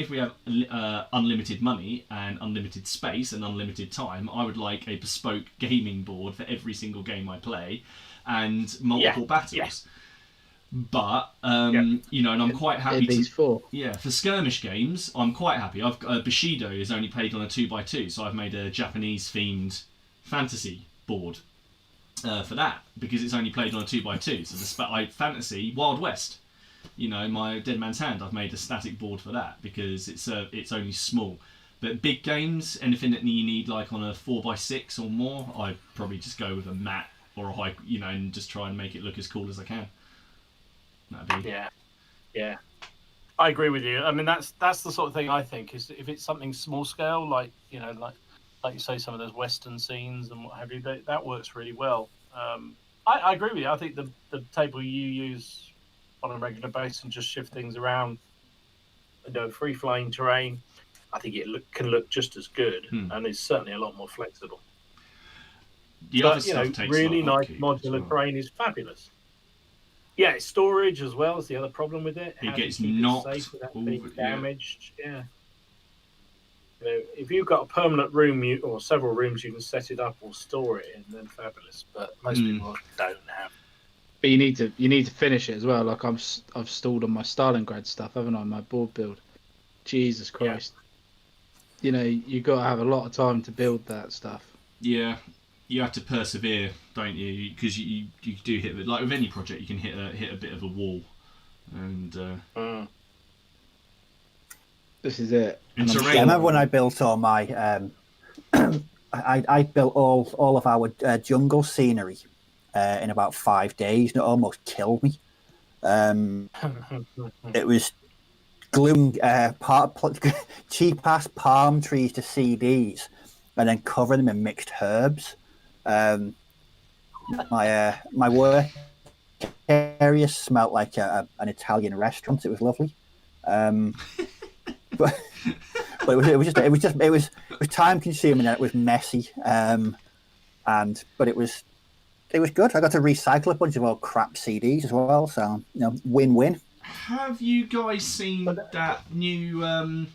unlimited money and unlimited space and unlimited time, I would like a bespoke gaming board for every single game I play, and multiple battles. But and I'm quite happy for skirmish games. I'm quite happy. I've got Bushido is only played on a 2x2, so I've made a Japanese themed fantasy board. For that, because it's only played on a 2x2. So the fantasy Wild West, my Dead Man's Hand, I've made a static board for that because it's only small. But big games, anything that you need like on a 4x6 or more, I'd probably just go with a mat or a high, and just try and make it look as cool as I can. That'd be... Yeah. I agree with you. I mean, that's the sort of thing I think is if it's something small scale, like you say, some of those Western scenes and what have you, that works really well. I agree with you. I think the table you use on a regular basis and just shift things around, free-flying terrain, I think it can look just as good and is certainly a lot more flexible. Other stuff takes really nice modular terrain is fabulous. Yeah, storage as well is the other problem with it. It gets knocked without being damaged. Yeah. If you've got a permanent room or several rooms, you can set it up or store it in, then fabulous. But most people don't have. But you need to finish it as well. Like I've stalled on my Stalingrad stuff, haven't I? My board build. Jesus Christ. you've got to have a lot of time to build that stuff. Yeah, you have to persevere, don't you? Because you do hit, like with any project, you can hit a bit of a wall, and this is it. And I remember when I built all my I built all of our jungle scenery in about 5 days, and it almost killed me. It was gluing cheap ass palm trees to CDs and then covering them in mixed herbs. My work area smelt like an Italian restaurant. It was lovely. But it was time consuming and it was messy. But it was good. I got to recycle a bunch of old crap CDs as well. So win-win. Have you guys seen that new? I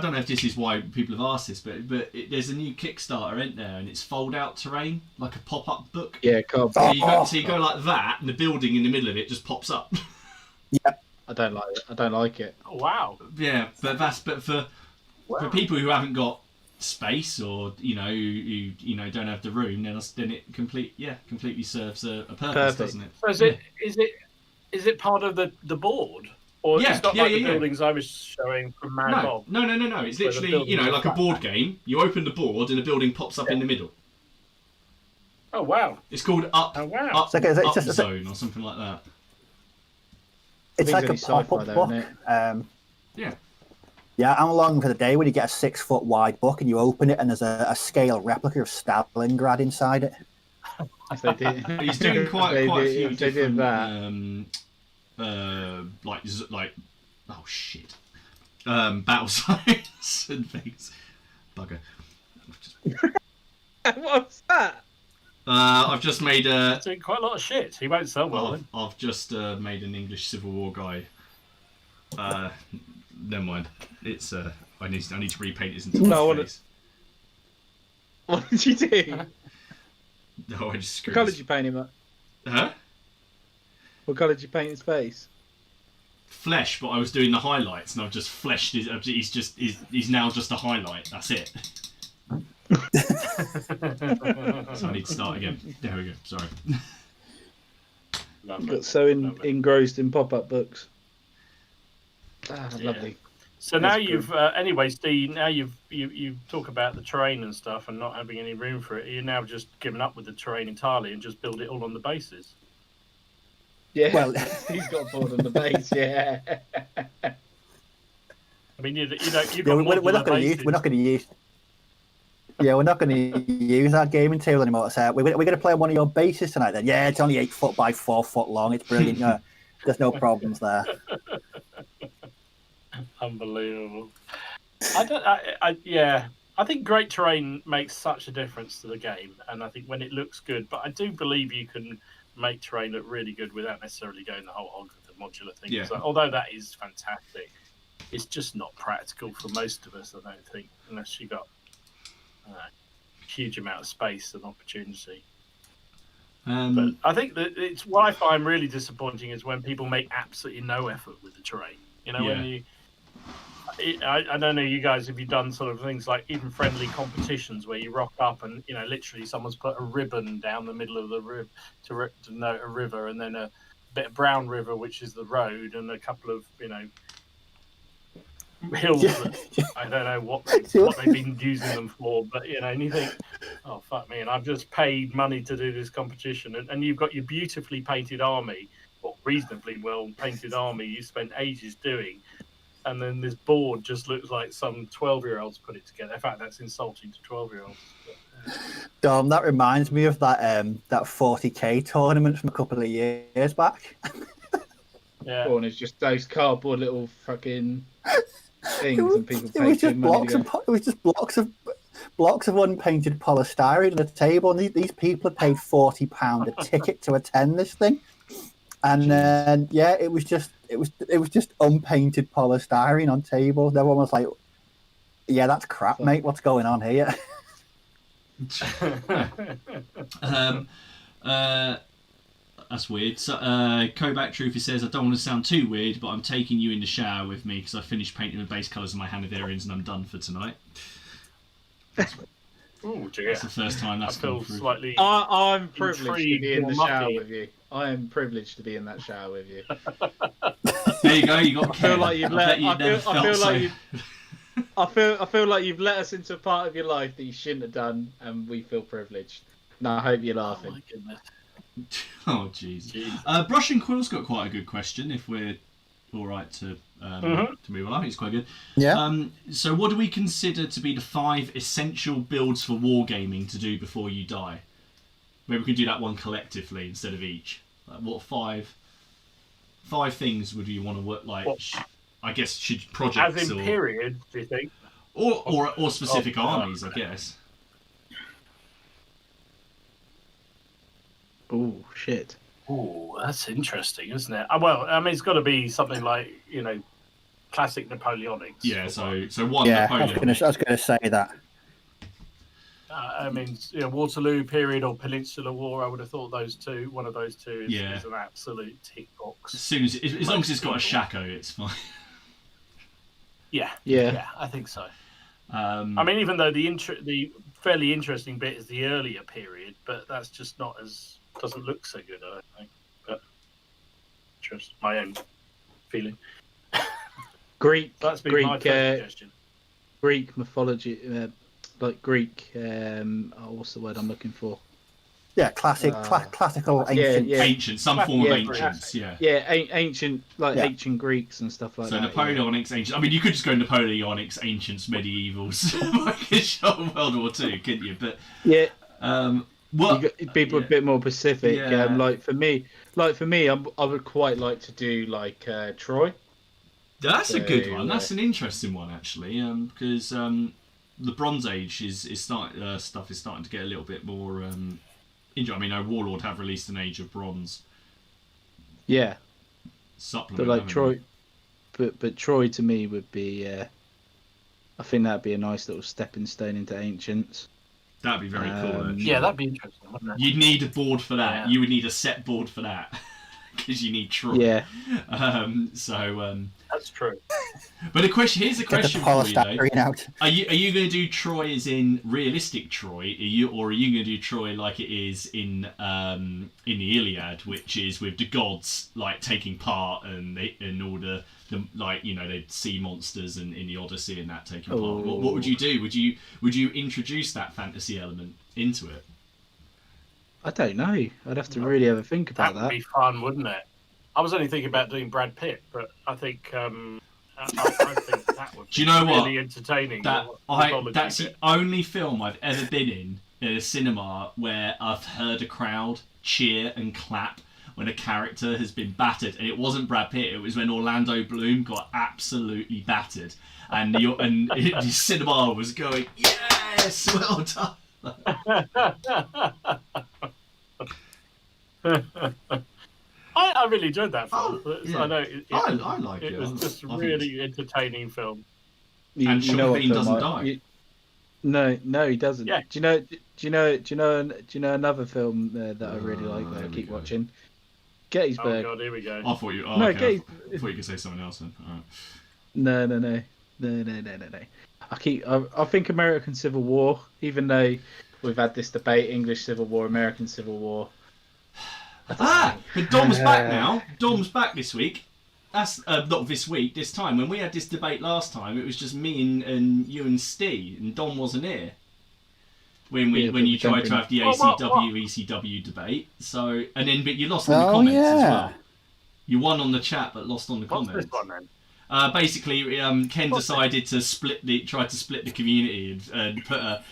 don't know if this is why people have asked this, but there's a new Kickstarter, isn't there? And it's fold-out terrain, like a pop-up book. Yeah, cool. So you go like that, and the building in the middle of it just pops up. Yeah. I don't like it. I don't like it. Oh, wow. Yeah, but for people who haven't got space or who don't have the room, then it completely serves a purpose, Perfect. doesn't it? So is it part of the board? Or it's not like the buildings I was showing from Mad Bob? No. It's literally, like a board game. You open the board and a building pops up in the middle. Oh, wow. It's called Up Zone or something like that. It's like a pop-up book. Yeah, I'm along for the day when you get a 6 foot wide book and you open it and there's a scale replica of Stalingrad inside it. They did. He's doing quite a few they did different, battle signs and things. Bugger. What's that? I've just made doing quite a lot of shit. He won't sell well. I've just made an English Civil War guy. Never mind. It's I need to repaint his entire face. What did you do? No, I just screwed. What colour did you paint him up? Huh? What colour did you paint his face? Flesh, but I was doing the highlights, and I've just fleshed his. He's now just a highlight. That's it. So I need to start again. There we go. Sorry. Got so engrossed in pop-up books. Lovely. So now you've anyway, Steve. Now you talk about the terrain and stuff, and not having any room for it. You're now just giving up with the terrain entirely and just build it all on the bases. Yeah. Well, he's got bored on the base. Yeah. I mean, you've got we're not going to use. Yeah, we're not going to use our gaming table anymore. So we're going to play on one of your bases tonight. Then, yeah, it's only 8 foot by 4 foot long. It's brilliant. There's no problems there. Unbelievable. I think great terrain makes such a difference to the game, and I think when it looks good. But I do believe you can make terrain look really good without necessarily going the whole hog with the modular thing. Yeah. So, although that is fantastic, it's just not practical for most of us. I don't think, unless you got a huge amount of space and opportunity. But I think that it's what I find really disappointing is when people make absolutely no effort with the terrain. When I don't know, you guys, have you done sort of things like even friendly competitions where you rock up and literally someone's put a ribbon down the middle of the river to denote a river, and then a bit of brown river, which is the road, and a couple of hills that I don't know what they've been using them for, but and you think, oh fuck me, and I've just paid money to do this competition, and you've got your beautifully painted army, or reasonably well painted army you spent ages doing, and then this board just looks like some 12-year-olds put it together. In fact, that's insulting to 12-year-olds. Dom, that reminds me of that 40k tournament from a couple of years back. Yeah, and it's just those cardboard little fucking things, and people it was just blocks of unpainted polystyrene on the table, and these people had paid £40 a ticket to attend this thing, and then it was just unpainted polystyrene on tables. Everyone was like, "Yeah, that's crap, mate. What's going on here?" That's weird. So, Kovac Truth says, I don't want to sound too weird, but I'm taking you in the shower with me because I finished painting the base colours of my Hanoverians and I'm done for tonight. Oh dear. That's the first time I that's feel come through. slightly. I'm privileged to intrigued be in or the shower mucky. with you. I am privileged to be in that shower with you. There you go. You got. I feel like you've let. I feel like you've let us into a part of your life that you shouldn't have done, and we feel privileged. No, I hope you're Oh laughing. my goodness. Oh jeez. Brush and Quill's got quite a good question. If we're all right to move on, I think it's quite good. Yeah. So, what do we consider to be the 5 essential builds for wargaming to do before you die? Maybe we could do that one collectively instead of each. Like, what 5 things would you want to work like? I guess should projects As in period, do you think? or specific armies, I guess. Oh shit. Oh, that's interesting, isn't it? Well, I mean, it's got to be something like, classic Napoleonics. Yeah, so one Yeah, Napoleon. I was going to say that. I mean, Waterloo period or Peninsular War. I would have thought one of those two is an absolute tick box. As long as it's got a shako, it's fine. Yeah, I think so. I mean, even though the fairly interesting bit is the earlier period, but that's just doesn't look so good, I don't think. But just my own feeling. Greek That's been my first suggestion. Greek mythology, like Greek. What's the word I'm looking for? Yeah, classical ancient. Ancient, some form of ancients. Yeah, ancient, ancient Greeks and stuff like so that. Napoleonics, ancient. I mean, you could just go Napoleonics, ancients, medievals, like World War II, couldn't you? But yeah. What? You be a bit more specific. Yeah. Like for me, I would quite like to do Troy. That's a good one. That's an interesting one actually, because the Bronze Age stuff is starting to get a little bit more. I mean, Warlord have released an Age of Bronze. Yeah. Supplement. But Troy, but Troy to me would be. I think that'd be a nice little stepping stone into ancients. That'd be very cool. Actually. Yeah, that'd be interesting, wouldn't it? You'd need a board for that. Yeah. You would need a set board for that because you need Troy. Yeah. That's true. But here's a question for you though. Out. Are you going to do Troy as in realistic Troy? Or are you going to do Troy like it is in the Iliad, which is with the gods taking part and the sea monsters and in the Odyssey and that taking part? What would you do? Would you introduce that fantasy element into it? I don't know. I'd have to really have a think about that. That would be fun, wouldn't it? I was only thinking about doing Brad Pitt, but I think I think that would be Do you know really what? entertaining. That's the only film I've ever been in a cinema where I've heard a crowd cheer and clap when a character has been battered, and it wasn't Brad Pitt. It was when Orlando Bloom got absolutely battered, and the cinema was going, "Yes, well done." I really enjoyed that film. Yeah. I know I like it. It was just a really entertaining film. And Sean Bean doesn't die. No, he doesn't. Yeah. Do you know another film that I really like that I keep watching? Gettysburg. Oh god, here we go. I thought you. No, okay. I thought you could say something else then. All right. No. I think American Civil War, even though we've had this debate, English Civil War, American Civil War. But Dom's back now. Dom's back this week. That's not this week. This time when we had this debate last time, it was just me and you and Steve, and Dom wasn't here. When you tried to have the ECW debate. So but you lost on the comments as well. You won on the chat, but lost on the comments. What's this one then? Basically, Ken decided to try to split the community and put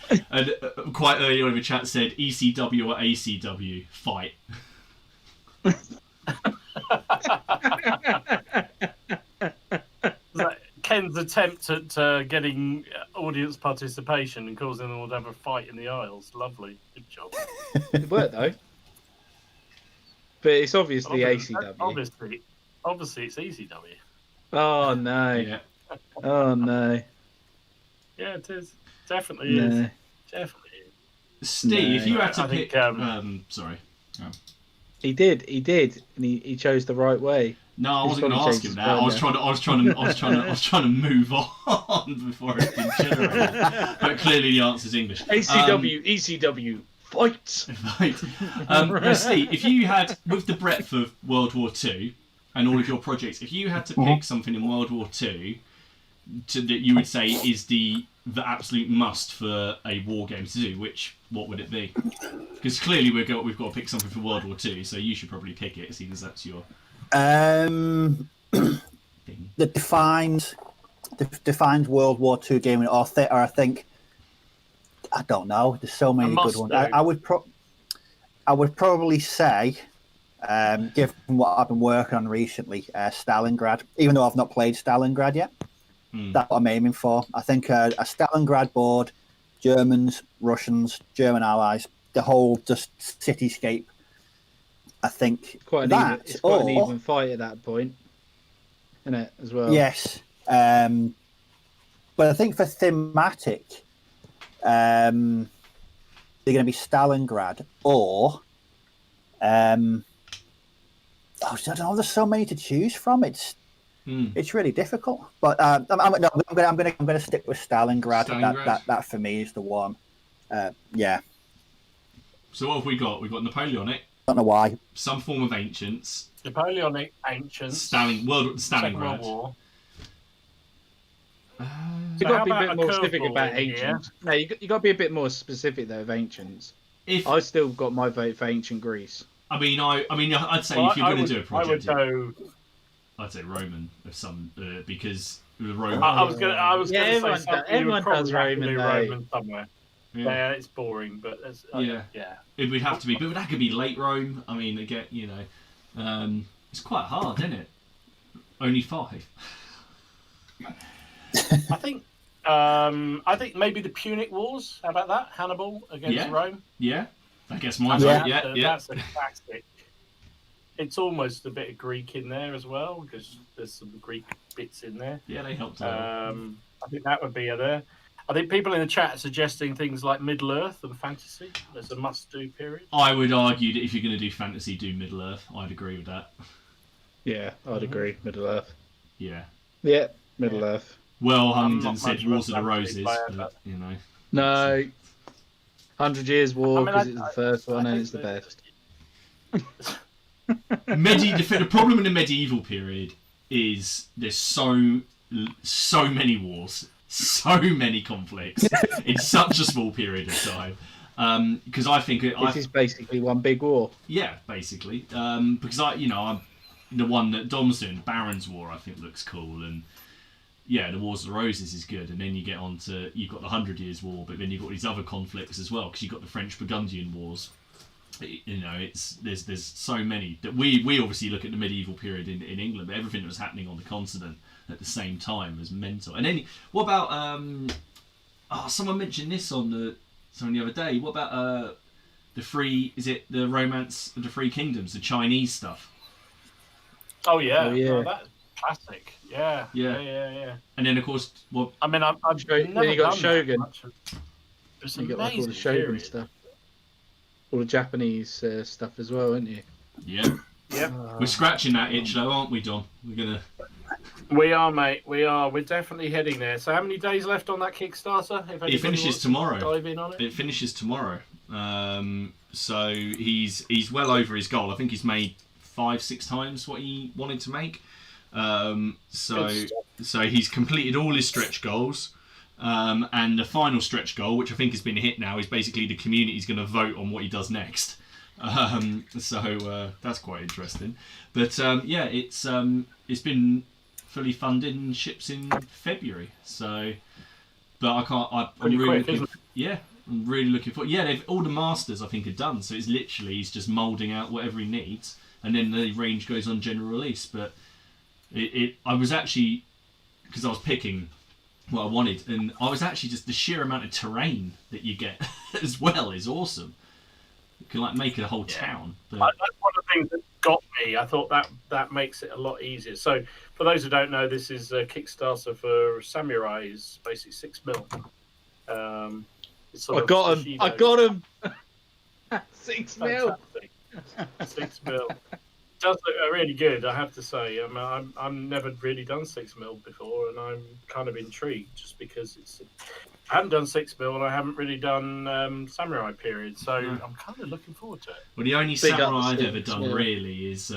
quite early on in the chat said ECW or ACW fight. Ken's attempt at getting audience participation and causing them all to have a fight in the aisles. Lovely. Good job. It worked though. But it's obviously ACW. Obviously it's ECW. Oh no. Yeah. Oh no. Yeah, it is. Definitely is. Definitely is. Steve, if you had to I pick... think, sorry. Oh. He did, and he chose the right way. No, I He's wasn't going to probably ask him changed that. his phone I was trying to move on before it been generated. But clearly the answer is English. ACW, ECW, fight! Right. Now, Steve, if you had, with the breadth of World War II and all of your projects, if you had to pick something in World War II that you would say is the absolute must for a war game to do, what would it be? Because clearly we've got to pick something for World War II, so you should probably pick it, seeing as that's your The defined World War II game, or I think, I don't know. There's so many good ones. I would probably say, given what I've been working on recently, Stalingrad. Even though I've not played Stalingrad yet, that's what I'm aiming for. I think a Stalingrad board, Germans, Russians, German allies, the whole just cityscape. I think It's quite an even fight at that point, isn't it, as well? Yes. But I think for thematic, they're going to be Stalingrad or I don't know. There's so many to choose from. It's really difficult. But I'm going to stick with Stalingrad. That for me is the one. Yeah. So what have we got? We've got Napoleonic. Don't know why. Some form of ancients. Napoleonic ancients. Stalingrad. World War. You've got to be a bit more specific about ancients. No, you got to be a bit more specific though of ancients. I still got my vote for ancient Greece. I'd say if you're going to do a project, I'd say Roman of some because the Roman. I was going to say something. Everyone does Roman somewhere. Yeah, it's boring, but it would have to be. But that could be late Rome. I mean, again, it's quite hard, isn't it? Only 5. I think maybe the Punic Wars. How about that? Hannibal against Rome. Yeah, I guess mine's right. Yeah, that's a classic. It's almost a bit of Greek in there as well because there's some Greek bits in there. Yeah, they helped. I think that would be there. I think people in the chat are suggesting things like Middle Earth and fantasy as a must-do period. I would argue that if you're going to do fantasy, do Middle Earth. I'd agree with that. Yeah, I'd agree. Middle Earth. Yeah. Yeah, Middle Earth. Well, Huntington said Wars of the Roses, but, No. 100 Years War because it's the first one and it's the best. The problem in the medieval period is there's so many wars. So many conflicts in such a small period of time, because I think this is basically one big war. Yeah, basically, because I'm the one that Dom's doing, Barons' War. I think looks cool, and the Wars of the Roses is good. And then you get on to you've got the 100 Years War, but then you've got these other conflicts as well because you've got the French Burgundian Wars. There's so many that we obviously look at the medieval period in England, but everything that was happening on the continent at the same time was mental. And then what about someone mentioned this on the other day. What about the Romance of the Three Kingdoms, the Chinese stuff? Oh yeah, Oh, that's classic. Yeah. And then of course, I've never you got Shogun. It's you got like all the Shogun stuff, all the Japanese stuff as well, aren't you? Yeah. We're scratching that itch though, aren't we, Don? We are, mate. We're definitely heading there. So how many days left on that Kickstarter? It finishes tomorrow. Dive in on it. It finishes tomorrow. So he's well over his goal. I think he's made 5-6 times what he wanted to make. So he's completed all his stretch goals. And the final stretch goal, which I think has been hit now, is basically the community's going to vote on what he does next. So that's quite interesting. But it's been fully funded and ships in February. So, but I'm really looking forward. Yeah, all the masters I think are done. So it's literally he's just moulding out whatever he needs, and then the range goes on general release. But I was actually, because I was picking what I wanted, and I was actually just the sheer amount of terrain that you get as well is awesome. You can make a whole town. But... That's one of the things that got me. I thought that makes it a lot easier. So for those who don't know, this is a Kickstarter for Samurai. Is basically $6 million. I got him. 6 mil. 6mm. Does look really good, I have to say. I mean, I've never really done 6mm before, and I'm kind of intrigued just because I haven't done 6mm and I haven't really done samurai period, so I'm kind of looking forward to it. Well, the only Big up samurai the I've ever scenes, done yeah. really is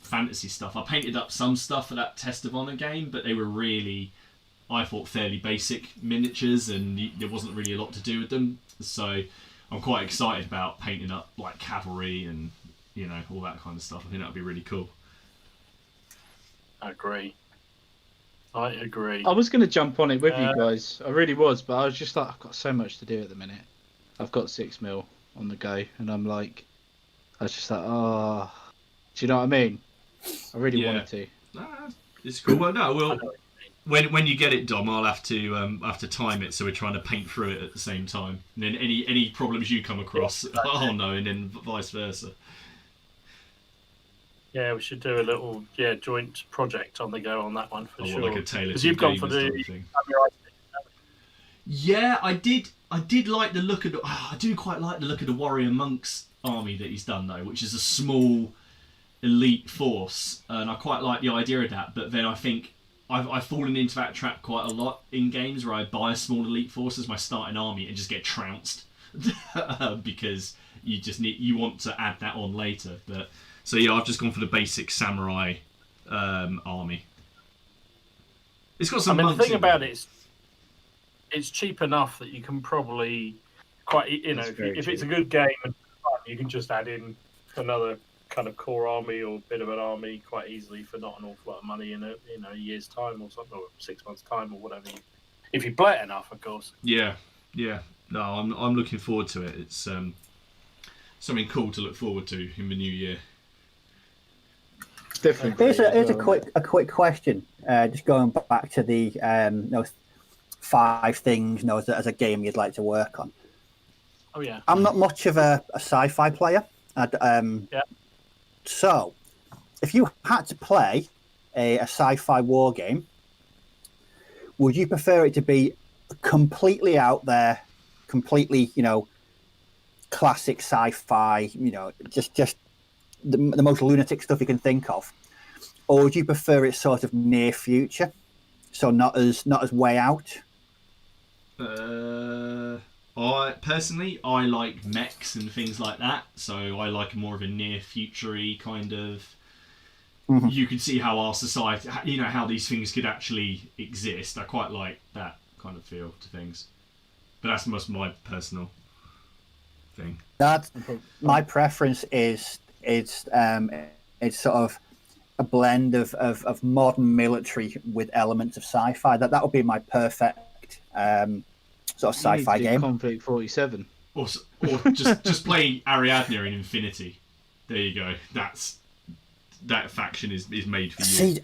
fantasy stuff. I painted up some stuff for that Test of Honor game, but they were really, I thought, fairly basic miniatures, and there wasn't really a lot to do with them. So I'm quite excited about painting up like cavalry and all that kind of stuff. I think that would be really cool. I agree. I was going to jump on it with you guys. I really was, but I was just like, I've got so much to do at the minute. I've got 6mm on the go, and I was just like, oh, do you know what I mean? I really wanted to. Nah, it's cool. Well, no, when you get it, Dom, I'll have to time it so we're trying to paint through it at the same time. And then any problems you come across, I'll know, and then vice versa. Yeah, we should do a little joint project on the go on that one for sure. Like a Taylor Because you've gone for the thing. Yeah, I did like the look of I do quite like the look of the warrior monks army that he's done though, which is a small elite force, and I quite like the idea of that. But then I think I've fallen into that trap quite a lot in games where I buy a small elite force as my starting army and just get trounced because you want to add that on later. But so yeah, I've just gone for the basic samurai army. It's got some. The thing about it is, it's cheap enough that you can probably if it's a good game and fun, you can just add in another kind of core army or bit of an army quite easily for not an awful lot of money in a year's time or something, or 6 months' time or whatever. If you play it enough, of course. Yeah. No, I'm looking forward to it. It's something cool to look forward to in the new year. Definitely. Here's a quick question. Just going back to the 5 things as a game you'd like to work on. Oh yeah. I'm not much of a sci-fi player. So, if you had to play a sci-fi war game, would you prefer it to be completely out there, completely classic sci-fi, just the most lunatic stuff you can think of, or would you prefer it sort of near future, so not as way out? I personally like mechs and things like that, so I like more of a near future-y kind of. Mm-hmm. You could see how our society, how these things could actually exist. I quite like that kind of feel to things, but that's most my personal thing. That's my preference. It's sort of a blend of modern military with elements of sci-fi. That would be my perfect sort of sci-fi game. Conflict 47. Or just play Ariadne in Infinity. There you go. That faction is made for you. See,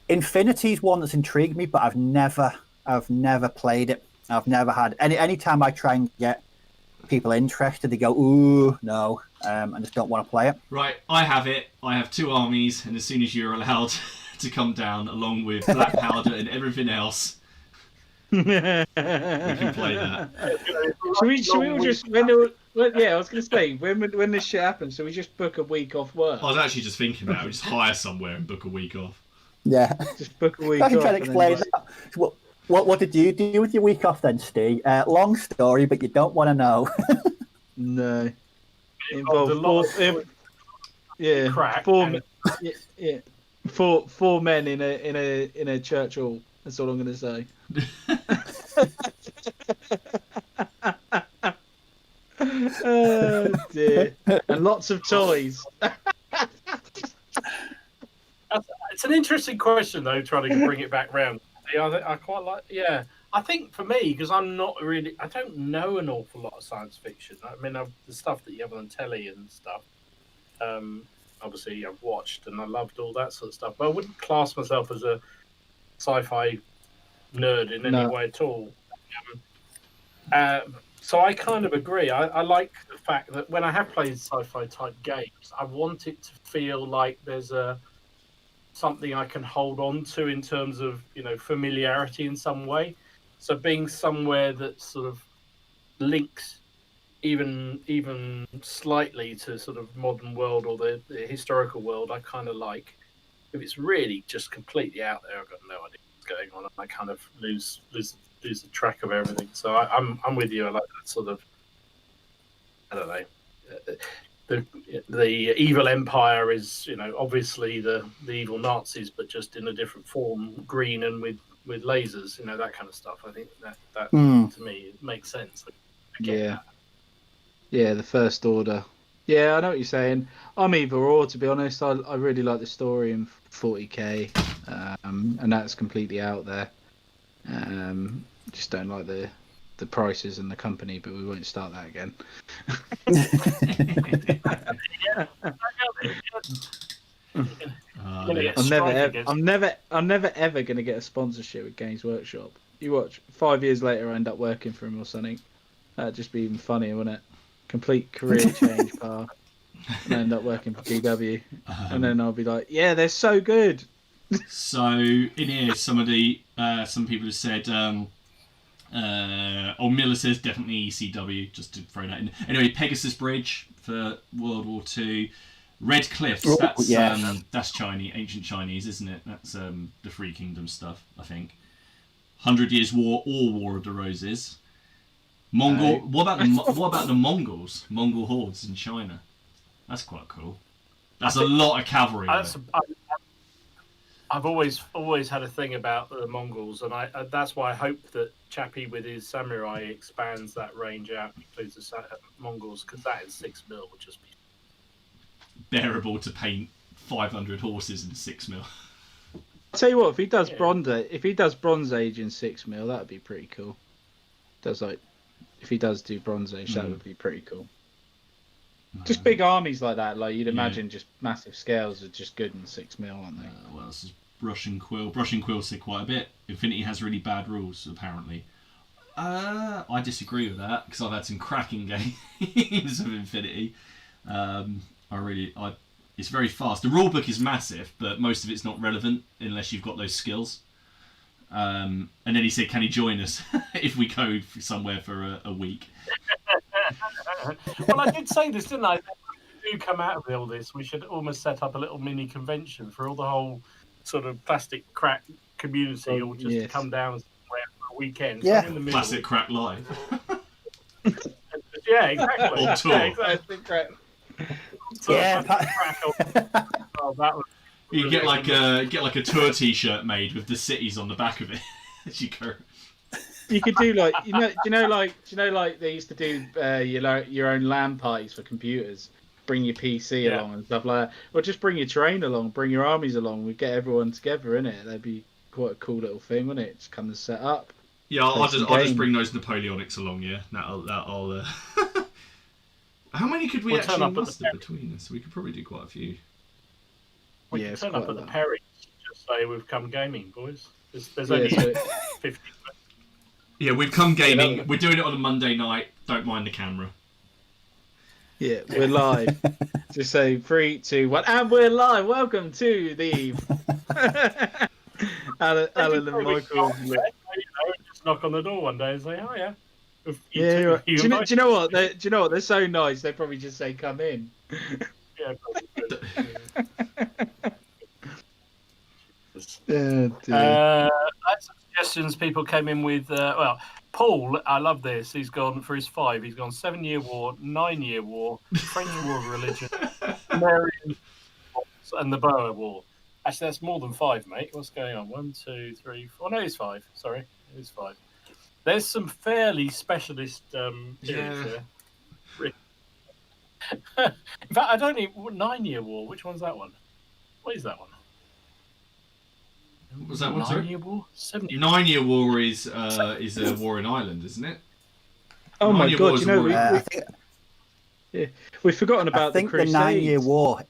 Infinity's one that's intrigued me, but I've never played it. I've never had any time I try and get people interested, they go, ooh, no, I just don't want to play it. Right, I have it. I have 2 armies, and as soon as you're allowed to come down, along with black powder and everything else, we can play that. Should we all just I was going to say when this shit happens, so we just book a week off work. I was actually just thinking about it. We just hire somewhere and book a week off. Yeah, just book a week off. I can try to explain that. What did you do with your week off then, Steve? Long story, but you don't want to know. No. Four men in a church hall. That's all I'm going to say. Oh dear! And lots of toys. It's an interesting question, though, trying to bring it back round. I quite like. Yeah, I think for me, because I don't know an awful lot of science fiction. I mean, the stuff that you have on telly and stuff. Obviously, I've watched and I loved all that sort of stuff. But I wouldn't class myself as a sci-fi nerd in any way at all. So I kind of agree. I like the fact that when I have played sci-fi type games, I want it to feel like there's something I can hold on to in terms of familiarity in some way. So being somewhere that sort of links even slightly to sort of modern world or the historical world, I kind of like. If it's really just completely out there, I've got no idea what's going on, and I kind of lose the track of everything. So I'm with you. I like that sort of, I don't know. The evil empire is, obviously the evil Nazis, but just in a different form, green and with lasers, that kind of stuff. I think that to me it makes sense. Yeah. Yeah, the First Order. Yeah, I know what you're saying. I'm either or, to be honest. I really like the story in 40k, and that's completely out there. Just don't like the prices and the company, but we won't start that again. I'm never ever going to get a sponsorship with Games Workshop. You watch, 5 years later I end up working for him or something. That'd just be even funnier, wouldn't it? Complete career change path. And I end up working for GW. And then I'll be like, yeah, they're so good. So in here, some people have said, Miller says definitely ECW, just to throw that in. Anyway, Pegasus Bridge for World War II. Red Cliffs, that's Chinese, ancient Chinese, isn't it? That's the Three Kingdoms stuff, I think. 100 Years' War or War of the Roses. Mongol. What about the Mongols? Mongol hordes in China. That's quite cool. That's a lot of cavalry. I've always had a thing about the Mongols, and that's why I hope that Chappie with his samurai expands that range out, includes the Mongols, because that in 6 mil would just be bearable to paint 500 horses in 6 mil. I'll tell you what, if he does Bronze Age in 6 mil, that'd be pretty cool. If he does do Bronze Age, that would be pretty cool. Just big armies like that, like you'd imagine, just massive scales are just good in 6 mil, aren't they? What else is Brush and Quill? Brush and Quill said quite a bit. Infinity has really bad rules, apparently. I disagree with that, because I've had some cracking games of Infinity. It's very fast. The rulebook is massive, but most of it's not relevant unless you've got those skills. And then he said, can he join us if we go somewhere for a week? Well, I did say this, didn't I? If we do come out of all this, we should almost set up a little mini convention for all the whole sort of plastic crack community, or just come down somewhere for a weekend. Yeah, in the middle. Plastic Crack Live. Yeah, exactly. On tour. Yeah, exactly. That was you get like a tour T-shirt made with the cities on the back of it as you go. You could do like do you know like they used to do your own LAN parties for computers. Bring your PC along and stuff like that, or just bring your terrain along, bring your armies along. We get everyone together in it. That'd be quite a cool little thing, wouldn't it? Just come and set up. Yeah, I'll just bring those Napoleonics along. Yeah, that'll. How many could we actually muster between us? We could probably do quite a few. We can turn up at the Perry. Just say we've come gaming, boys. There's only 50. Yeah, we've come gaming. We're doing it on a Monday night. Don't mind the camera. Yeah, we're live. Just say 3, 2, 1, and we're live. Welcome to the Alan and Michael. Just knock on the door one day and say, "Oh yeah." Do you know what? They're so nice. They probably just say, "Come in." Yeah. Lots of suggestions people came in with. Paul, I love this. He's gone for his 5. He's gone 7-year war, 9-year war, French War of Religion, Marian and the Boer War. Actually, that's more than 5, mate. What's going on? 1, 2, 3, 4. No, it's 5. Sorry, it is 5. There's some fairly specialist periods here. In fact, I don't even 9-year war. Which one's that one? What is that one? Was that one? 9-year war? 9-year war is a war in Ireland, isn't it? Oh my god! You know, we've forgotten about the Crusades. The 9-year war.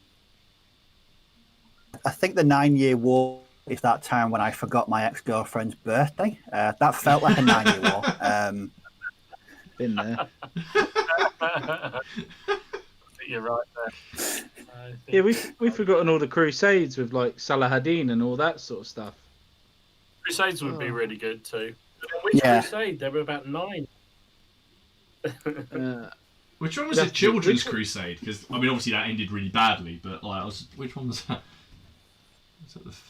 I think the 9-year war is that time when I forgot my ex-girlfriend's birthday. That felt like a 9-year war. Been there. You're right there. Yeah, we've forgotten all the Crusades with like Saladin and all that sort of stuff. Crusades would be really good too. Which Crusade? There were about 9. Which one was the Children's Crusade? Because I mean, obviously that ended really badly, but like, which one was that?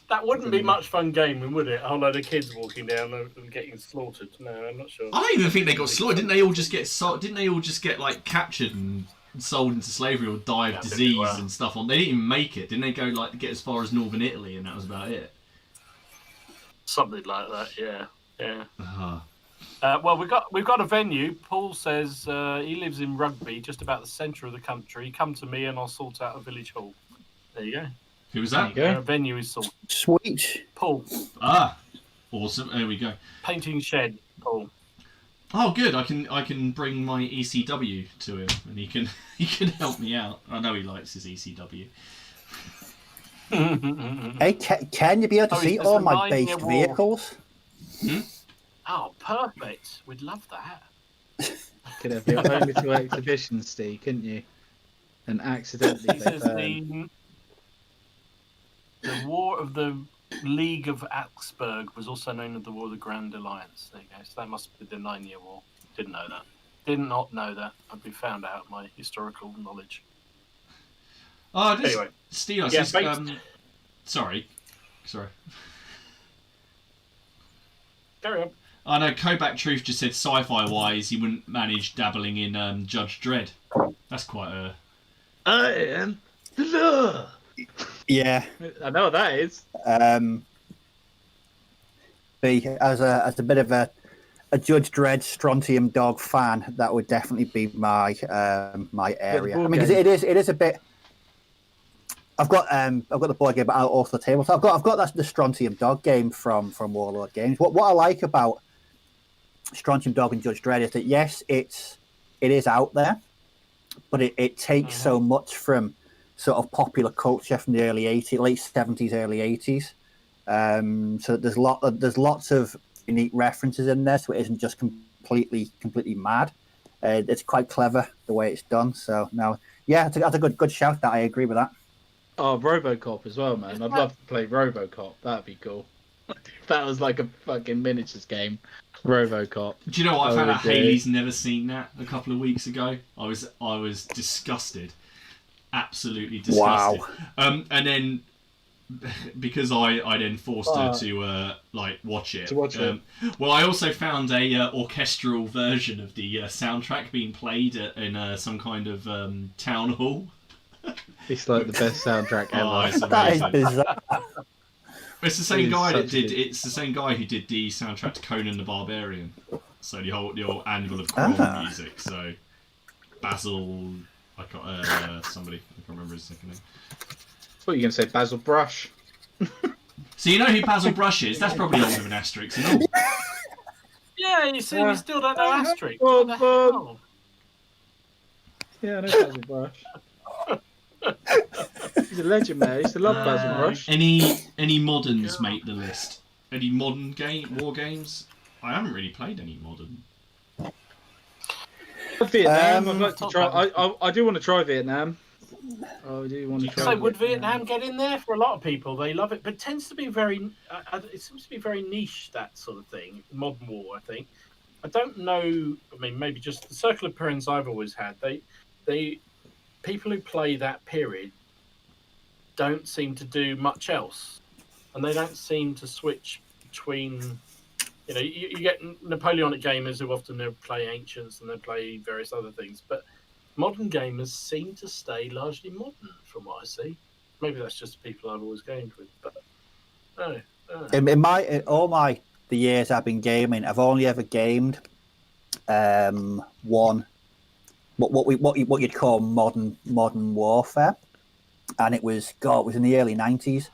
That wouldn't be much fun gaming, would it? A whole load of kids walking down and getting slaughtered. No, I'm not sure. I don't even think they got slaughtered. Didn't they all just get Didn't they all just get like captured and sold into slavery or die of disease and stuff? They didn't even make it. Didn't they go like get as far as northern Italy and that was about it? Something like that. Yeah. Uh-huh. Well, we've got a venue. Paul says he lives in Rugby, just about the centre of the country. Come to me and I'll sort out a village hall. There you go. Who was that? Venue is sorted. Sweet. Paul. Ah, awesome. There we go. Painting shed, Paul. Oh, good. I can bring my ECW to him, and he can help me out. I know he likes his ECW. Hey, can you be able to see all my based vehicles? Oh, perfect. We'd love that. Could have your own little exhibition, Steve, couldn't you? And accidentally. The War of the League of Augsburg was also known as the War of the Grand Alliance. There you go. So that must be the 9-year war. Didn't know that. Did not know that. I've been found out my historical knowledge. Oh, this, anyway. Steve, sorry. Carry on. I know Kobach Truth just said sci-fi wise he wouldn't manage dabbling in Judge Dredd. That's quite a... I am the law. Yeah, I know what that is. As a bit of a Judge Dredd Strontium Dog fan, that would definitely be my my area. I mean, 'cause it is a bit. I've got the board game out off the table. So I've got the Strontium Dog game from Warlord Games. What I like about Strontium Dog and Judge Dredd is that yes, it is out there, but it takes so much from sort of popular culture from the early 80s, late 70s, early 80s. So there's lots of unique references in there, so it isn't just completely mad. It's quite clever the way it's done. So no, yeah, that's a good shout. That I agree with that. Oh, RoboCop as well, man. I'd love to play RoboCop. That'd be cool. That was like a fucking miniatures game. RoboCop. Do you know what? I found out Haley's never seen that a couple of weeks ago. I was disgusted. Absolutely disgusted. Wow. And then because I then forced her to watch it. Well, I also found a orchestral version of the soundtrack being played in some kind of town hall. It's like the best soundtrack ever. Oh, it's that is bizarre. It's the same guy that did. It's the same guy who did the soundtrack to Conan the Barbarian. So the whole Anvil of Crawl music. So Basil, I got somebody. I can't remember his second name. What are you going to say, Basil Brush? So you know who Basil Brush is? That's probably older than Asterix and all. Yeah, you see, we still don't know Asterix. Well, What the hell? Yeah, I know Basil Brush. He's a legend, man. I used to love Basil Brush. Any moderns make the list? Any modern war games? I haven't really played any modern. Vietnam. I'd like to try. I do want to try Vietnam. I do want to try. So would Vietnam get in there? For a lot of people, they love it, but it tends to be very. It seems to be very niche, that sort of thing. Modern war, I think. I don't know. I mean, maybe just the circle of parents I've always had. They people who play that period don't seem to do much else, and they don't seem to switch between. You know, you get Napoleonic gamers who often play ancients and they play various other things, but modern gamers seem to stay largely modern, from what I see. Maybe that's just the people I've always gamed with, but In all the years I've been gaming, I've only ever gamed one what you'd call modern warfare, and it was in the early 90s,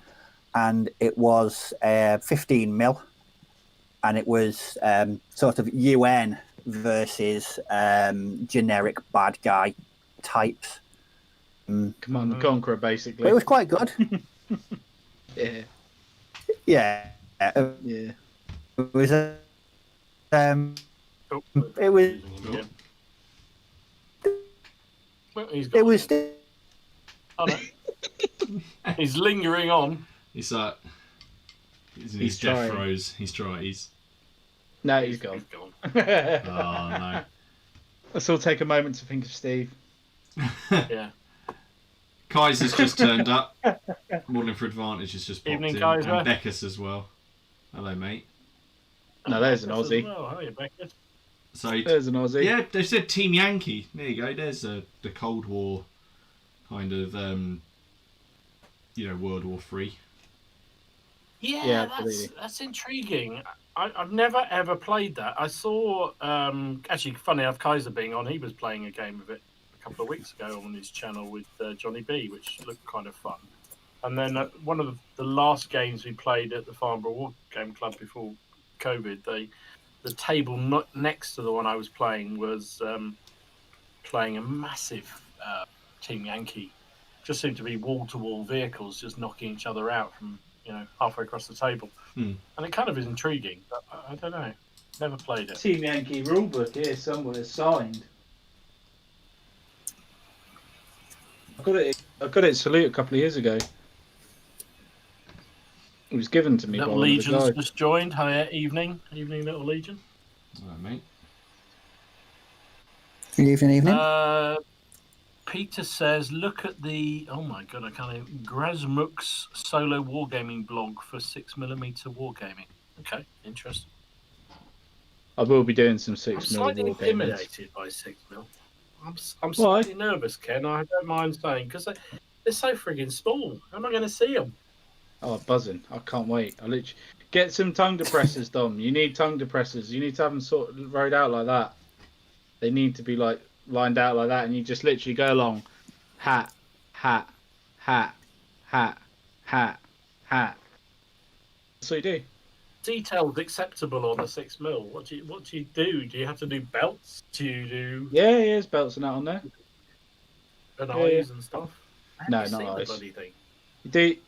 and it was 15 mil, and it was sort of UN versus generic bad guy types. Command and Conqueror, basically. But it was quite good. Yeah. Yeah. Yeah. It was it was. Well, It was. Oh, no. He's lingering on. He's in his death throes. He's trying. No, he's gone. Oh no. Let's all take a moment to think of Steve. Yeah. Kaiser's just turned up. Modelling for Advantage has just popped Evening, in. Kaiser. And Beckus as well. Hello, mate. No, there's an Beckus Aussie. as well. How are you, Beckus? So There's an Aussie. yeah, they said Team Yankee. There you go. There's the Cold War kind of World War Three. Yeah, absolutely. that's intriguing. I've never ever played that. I saw actually, funny enough, Kaiser being on, he was playing a game of it a couple of weeks ago on his channel with Johnny B, which looked kind of fun. And then one of the last games we played at the Farnborough War Game Club before COVID, the table next to the one I was playing was playing a massive Team Yankee. Just seemed to be wall-to-wall vehicles just knocking each other out from halfway across the table. And it kind of is intriguing, but I don't know. Never played it. Team Yankee rulebook here somewhere signed. I got it at Salute a couple of years ago. It was given to me Little by Legion's one of the guys. just joined. Hi, evening, Little Legion. Alright, mate. Evening. Peter says, look at the, oh my god, I can't even, Grasmuk's solo wargaming blog for 6mm wargaming. Okay, interesting. I will be doing some I'm 6mm slightly war gaming. intimidated by 6mm. I'm slightly nervous, Ken, I don't mind saying, because they're so frigging small. How am I going to see them? Oh, buzzing. I can't wait. I literally get some tongue depressors, Dom. You need tongue depressors. You need to have them sort of rolled out like that. They need to be like lined out like that, and you just literally go along, hat, hat, hat, hat, hat, hat. That's what you do. Details acceptable on a 6mm. What do you do? Do you have to do belts? Do you do Yeah, there's belts and that on there. and Yeah. eyes and stuff? I No, haven't not seen the eyes. bloody thing.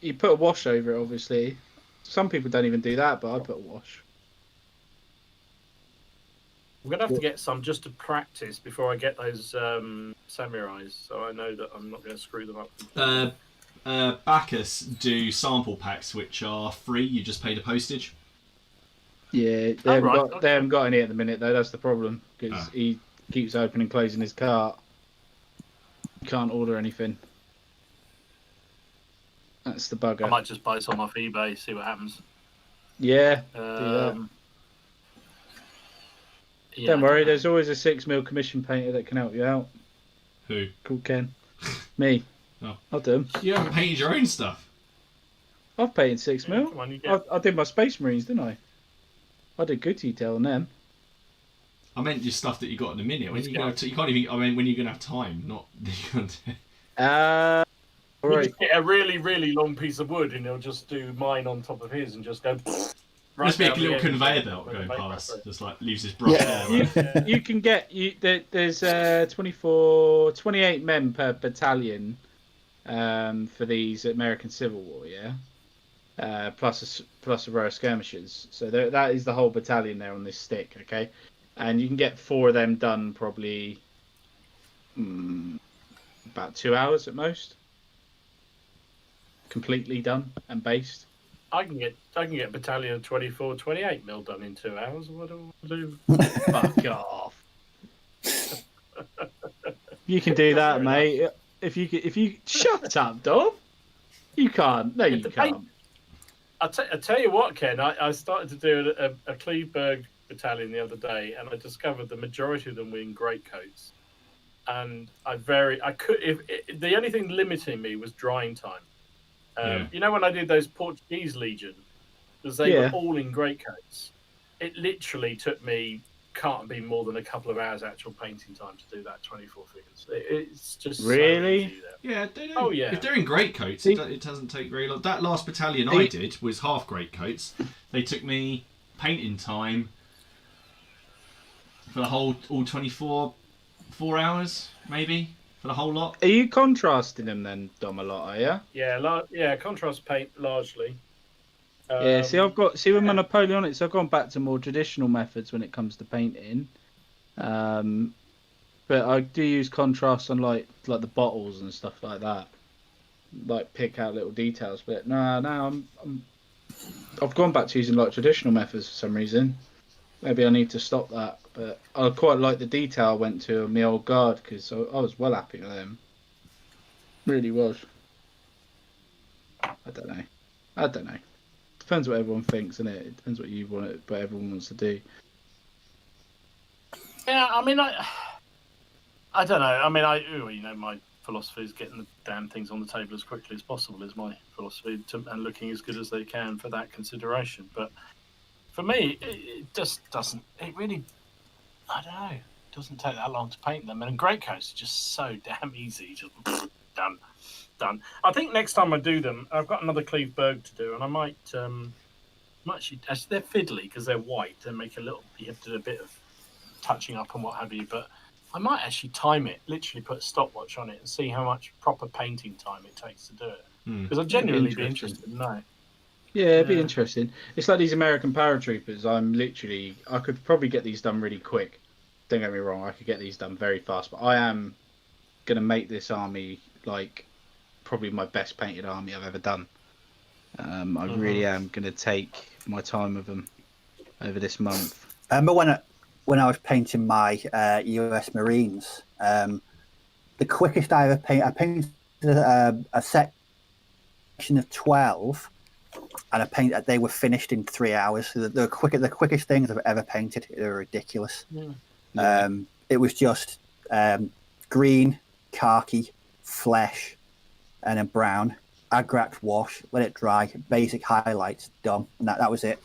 You put a wash over it, obviously. Some people don't even do that, but I put a wash. I'm going to have to get some just to practice before I get those samurais, so I know that I'm not going to screw them up. Bacchus do sample packs which are free. You just pay the postage. Yeah, they haven't got any at the minute though. That's the problem because he keeps opening and closing his cart. You can't order anything. That's the bugger. I might just buy some off eBay, see what happens. Yeah, do that. Yeah, Don't worry, there's always a 6mm commission painter that can help you out. Who? Called Ken. Me. Oh. I'll do 'em. You haven't painted your own stuff. I've painted 6mm. Come on, you get... I did my Space Marines, didn't I? I did good detail on them. I meant your stuff that you got in a minute. When you can't even. I mean, when you're gonna have time, not. We'll Right. just get a really, really long piece of wood and he'll just do mine on top of his and just go... Must be a down the little end. conveyor belt going past. Just like leaves this brush there. You can get there's 28 men per battalion for these American Civil War, yeah, plus a row of skirmishers. So that is the whole battalion there on this stick, okay, and you can get 4 of them done probably about 2 hours at most, completely done and based. I can get a battalion of 24, 28mm done in 2 hours. What do I do? Fuck off. You can do that, mate. If you shut up, Dom. You can't. No, you can't. I tell you what, Ken. I started to do a Cleveberg battalion the other day, and I discovered the majority of them were in greatcoats. And the only thing limiting me was drying time. You know when I did those Portuguese Legion, because they were all in greatcoats, it literally took me, can't be more than a couple of hours actual painting time to do that 24 figures. It's just really? so easy there. Yeah, they don't. Oh yeah. If they're in greatcoats, it doesn't take very long. That last battalion I did was half greatcoats. They took me painting time for the all 24, 4 hours maybe. For the whole lot. Are you contrasting them then, Dom, a lot, are you? Yeah, contrast paint largely. Yeah, see with my Napoleonics, I've gone back to more traditional methods when it comes to painting. But I do use contrast on like the bottles and stuff like that. Like pick out little details. But I've gone back to using like traditional methods for some reason. Maybe I need to stop that. but I quite like the detail I went to on my old guard because I was well happy with them. Really was. I don't know. Depends what everyone thinks, innit? It depends what you want, what everyone wants to do. Yeah, I mean, I don't know. I mean, my philosophy is getting the damn things on the table as quickly as possible is my philosophy, and looking as good as they can for that consideration. But for me, it just doesn't. It really, I don't know. It doesn't take that long to paint them, and Great Coats are just so damn easy. Just done. I think next time I do them, I've got another Cleve Berg to do, and I might actually they're fiddly because they're white. They make a little. You have to do a bit of touching up and what have you, but I might actually time it, literally put a stopwatch on it and see how much proper painting time it takes to do it. Because I'd genuinely be interested to know. Yeah, it'd be interesting. It's like these American paratroopers. I could probably get these done really quick. Don't get me wrong, I could get these done very fast, but I am going to make this army like probably my best painted army I've ever done. I really am going to take my time with them over this month. But when I was painting my US Marines, the quickest I ever painted a section of 12, and they were finished in 3 hours. So the quickest things I've ever painted. They were ridiculous. Yeah. It was just green, khaki, flesh, and then brown. Agrax wash, let it dry, basic highlights, done. And that was it.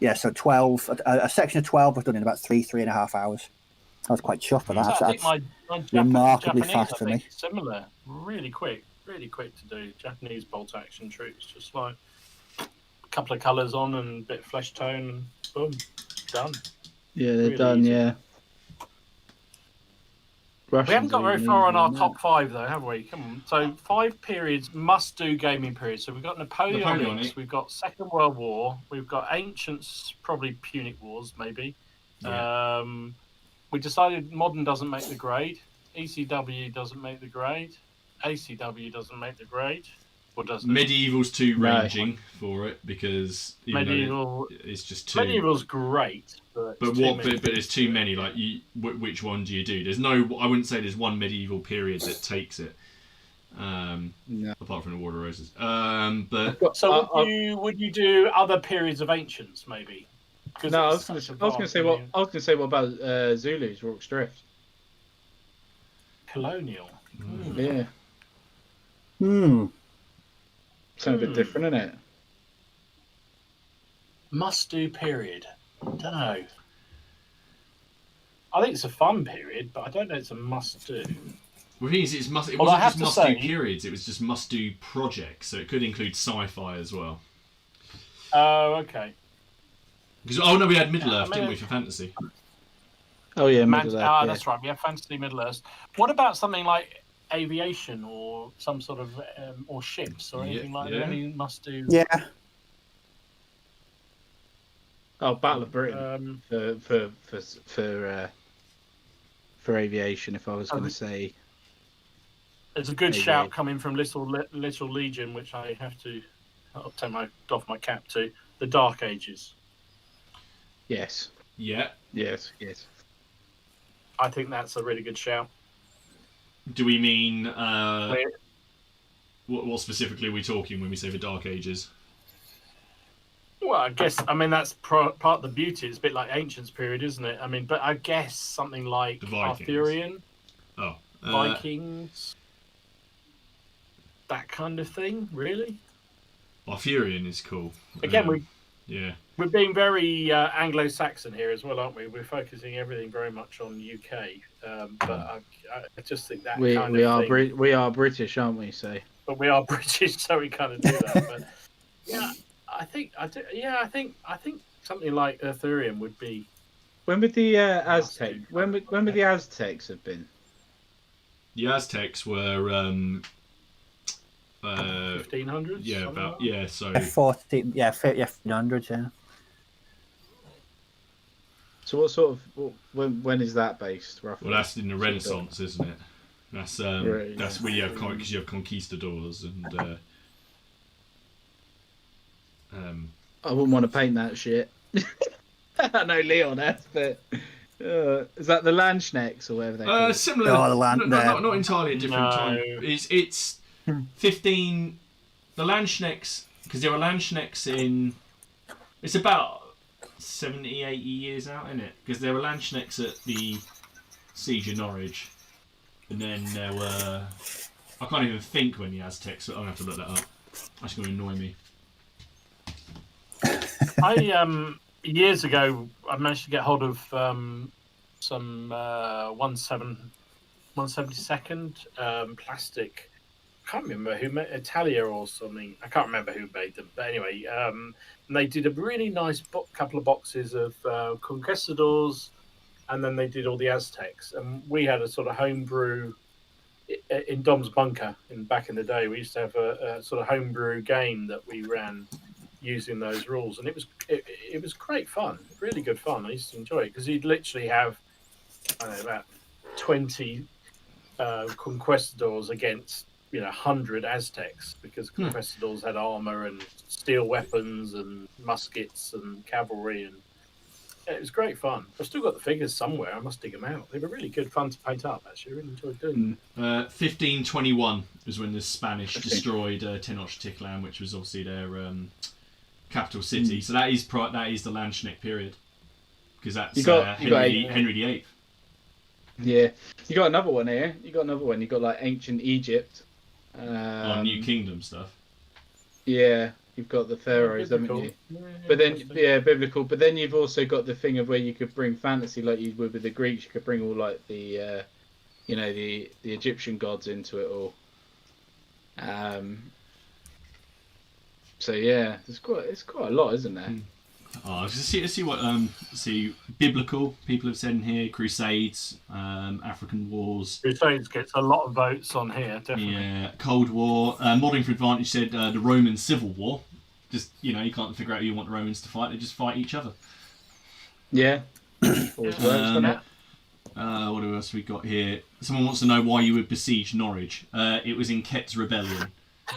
Yeah, so 12, a section of 12 was done in about 3.5 hours. I was quite chuffed with that. So I think my remarkably Japanese, fast for me. Similar, really quick to do. Japanese bolt action troops, just like a couple of colours on and a bit of flesh tone, and boom, done. Yeah, they're really done. easy. Yeah. We haven't got very far on our top 5 though, have we? Come on. So 5 periods, must-do gaming periods. So we've got Napoleonic, we've got Second World War, we've got Ancients, probably Punic Wars, maybe. Yeah. We decided Modern doesn't make the grade, ECW doesn't make the grade, ACW doesn't make the grade, or does it? Medieval's too ranging for it because it's just too. Medieval's great, but there's too many. Like, which one do you do? There's no. I wouldn't say there's one medieval period that takes it. No. Apart from the War of Roses. But so would you do other periods of Ancients maybe? No, I was going to say what about Zulus, Rorke's Drift? Colonial. Yeah. Sounds a bit different, isn't it? Must-do period. I don't know. I think it's a fun period, but I don't know it's a must-do. Well, it wasn't just must-do periods, it was just must-do projects, so it could include sci-fi as well. Oh, okay. Because we had Middle-earth, didn't we, for fantasy? Oh, yeah, Middle-earth. That's right, we have fantasy Middle-earth. What about something like aviation or some sort of or ships or anything like that? Any must-do? Yeah. Oh, Battle of Britain for aviation. If I was going to say, there's a good shout coming from Little Legion, which I have to doff my cap to. The Dark Ages. Yes. Yeah. Yes. I think that's a really good shout. Do we mean what specifically are we talking when we say the Dark Ages? Well, that's part of the beauty. It's a bit like Ancients period, isn't it? But I guess something like Arthurian, Vikings, that kind of thing. Really, Arthurian is cool. Again, we're being very Anglo-Saxon here as well, aren't we? We're focusing everything very much on UK, but I just think that we are British, aren't we? So, but we are British, so we kind of do that. But yeah. I think something like Arthurian would be. When would the Aztec? When would the Aztecs have been? The Aztecs were 1500s. Yeah, about So 1500s. Yeah. So what sort of when is that based roughly? Well, that's in the Renaissance, isn't it? That's where you have because you have conquistadors and. I wouldn't want to paint that shit. I know Leon has, but is that the Landschnecks or whatever they call it? Similar. Oh, the land not entirely a different No. time. It's 15. The Landschnecks, because there were Landschnecks in. It's about 70, 80 years out, isn't it? Because there were Landschnecks at the Siege of Norwich, and then there were. I can't even think when the Aztecs. So I'm gonna have to look that up. That's gonna annoy me. I years ago I managed to get hold of some 172nd plastic. I can't remember who made Italia or something. I can't remember who made them, but anyway, and they did a really nice couple of boxes of conquistadors, and then they did all the Aztecs. And we had a sort of homebrew in Dom's bunker. Back in the day, we used to have a sort of homebrew game that we ran using those rules, and it was great fun, really good fun. I used to enjoy it because you'd literally have about 20 conquistadors against 100 Aztecs, because conquistadors had armor and steel weapons and muskets and cavalry, and it was great fun. I've still got the figures somewhere. I must dig them out. They were really good fun to paint up. Actually, I really enjoyed doing them. 1521 was when the Spanish destroyed Tenochtitlan, which was obviously their capital city. So that is the Landschneck period, because that's Henry VIII. Yeah, you got another one here. You got like ancient Egypt. New Kingdom stuff. Yeah, you've got the pharaohs, haven't you? But then, biblical. But then you've also got the thing of where you could bring fantasy, like you would with the Greeks. You could bring all like the, the Egyptian gods into it all. So yeah, it's quite a lot, isn't there? Let's see what biblical people have said in here. Crusades, African wars. Crusades gets a lot of votes on here, definitely. Yeah, Cold War. Modding for Advantage said the Roman Civil War. Just you can't figure out who you want the Romans to fight. They just fight each other. Yeah. Always works, doesn't it? What else we got here? Someone wants to know why you would besiege Norwich. It was in Ket's rebellion.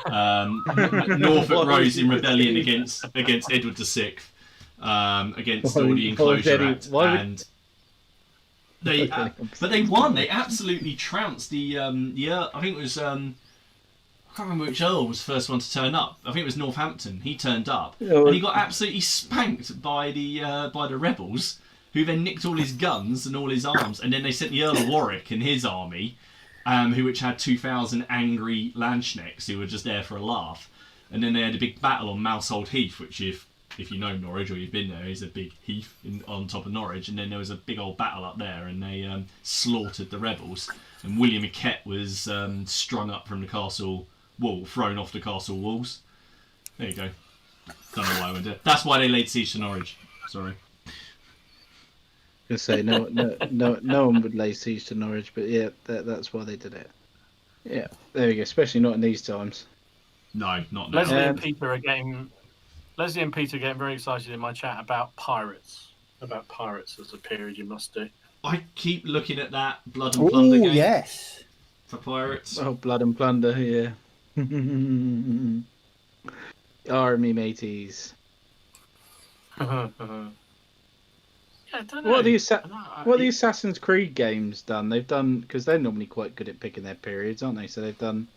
Norfolk rose in rebellion against Edward VI. Against all the Enclosure Act, and but they won. They absolutely trounced the I think it was I can't remember which Earl was the first one to turn up. I think it was Northampton. He turned up and he got absolutely spanked by the rebels, who then nicked all his guns and all his arms, and then they sent the Earl of Warwick and his army, which had 2,000 angry Landschnecks who were just there for a laugh, and then they had a big battle on Mousehold Heath, which if you know Norwich or you've been there, is a big heath on top of Norwich, and then there was a big old battle up there, and they slaughtered the rebels. And William of Kent was strung up from the castle wall, thrown off the castle walls. There you go. Don't know why I went there. That's why they laid siege to Norwich. Sorry. I was gonna say no one would lay siege to Norwich, but yeah, that's why they did it. Yeah, there we go. Especially not in these times. No, not now. Leslie and Peter are getting very excited in my chat about pirates. About pirates as a period you must do. I keep looking at that Blood and Plunder game. Yes. For pirates. Oh, Blood and Plunder, yeah. Army mateys. Yeah, I don't know. What are the Assassin's Creed games done? They've done, because they're normally quite good at picking their periods, aren't they? So they've done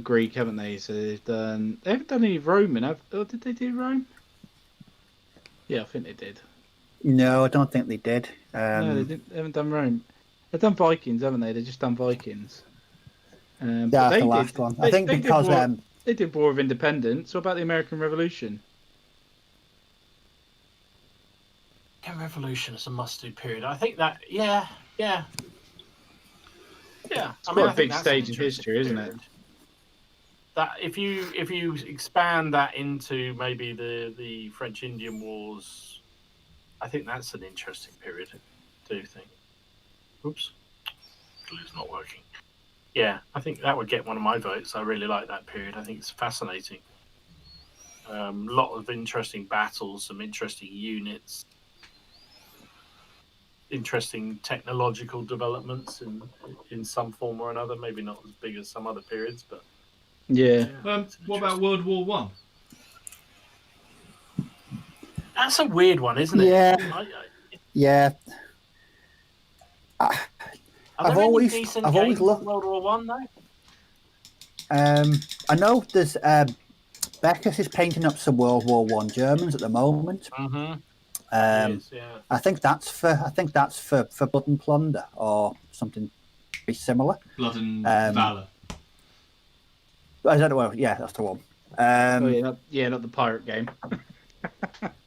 Greek, haven't they? So they haven't done any Roman. Did they do Rome? Yeah, I think they did. No, I don't think they did. No, they haven't done Rome. They've done Vikings, haven't they? They've just done Vikings. That's the last one. I think because they did War of Independence. What about the American Revolution? Revolution is a must-do period. I think that, yeah. It's quite a big stage in history, isn't it? That if you expand that into maybe the French Indian Wars, I think that's an interesting period. Do you think? Oops, glue's not working. Yeah, I think that would get one of my votes. I really like that period. I think it's fascinating. A lot of interesting battles, some interesting units, interesting technological developments in some form or another. Maybe not as big as some other periods, but yeah. What about World War One? That's a weird one, isn't it? Yeah. I, Yeah. are I've there always- any decent I've always games loved- of World War One though? I know there's Beckus is painting up some World War One Germans at the moment. Mm-hmm. Yeah. I think that's for Blood and Plunder or something very similar. Blood and Um, Valor. I don't know. Well, yeah, that's the one. not the pirate game.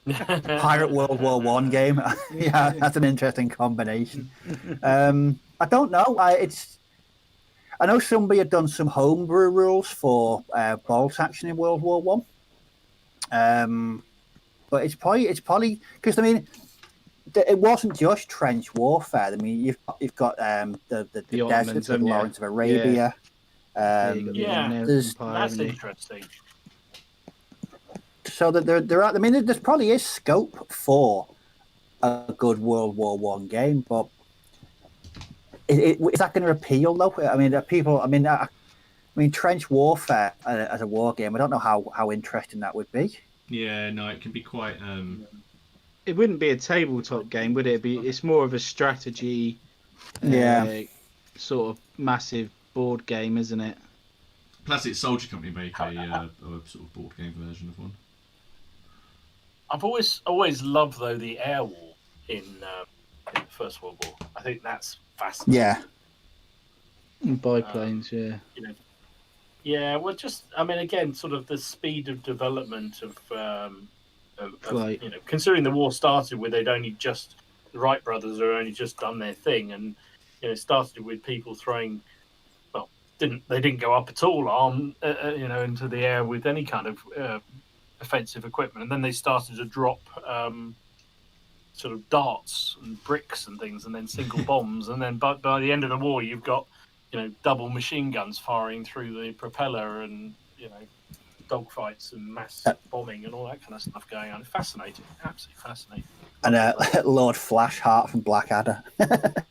Pirate World War One game. Yeah, that's an interesting combination. I don't know. I know somebody had done some homebrew rules for bolt action in World War One. But it's probably because I mean, it wasn't just trench warfare. I mean, you've got the deserts of Lawrence of Arabia. That's interesting. So that there are. I mean, there probably is scope for a good World War One game, but is that going to appeal though? I mean, people. I mean, trench warfare as a war game. I don't know how interesting that would be. Yeah, no, it can be quite. It wouldn't be a tabletop game, would it? It's more of a strategy, sort of massive board game, isn't it? Plastic Soldier Company make a sort of board game version of one. I've always loved though the air war in the First World War. I think that's fascinating. Yeah. Biplanes, yeah. Yeah, well, just I mean, again, sort of the speed of development of considering the war started with the Wright brothers had only just done their thing, and it started with people throwing. Well, they didn't go up at all armed, into the air with any kind of offensive equipment, and then they started to drop sort of darts and bricks and things, and then single bombs, and then by the end of the war, you've got double machine guns firing through the propeller, and dogfights and mass bombing and all that kind of stuff going on. Fascinating, absolutely fascinating. And Lord Flashheart from Blackadder.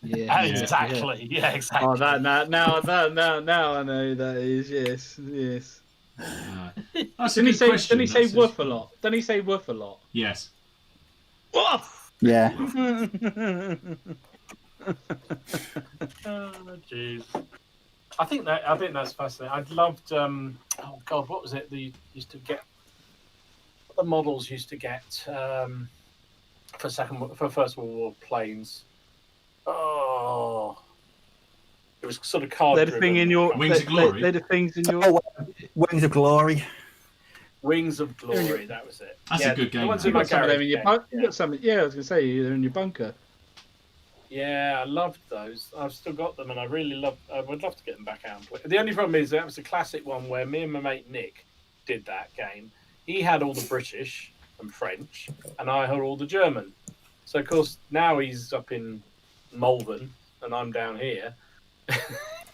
Yeah, exactly. Yeah, exactly. Oh, that now I know who that is. Yes. That's Didn't a good question. he say woof a lot? Didn't he say woof a lot? Yes. Woof! Yeah. Oh, jeez. I think that's fascinating. I'd loved. Oh God, what was it? The models used to get for First World War planes. Oh, it was sort of card. They're the thing in your Wings of Glory. They're the things in your Wings of Glory. Wings of Glory. That was it. That's a good game. You got some of them in your bunker. You got some. Yeah, I was gonna say they're in your bunker. Yeah, I loved those. I've still got them, and I would love to get them back out and play. The only problem is that was a classic one where me and my mate Nick did that game. He had all the British and French, and I had all the German. So of course now he's up in Malvern, and I'm down here.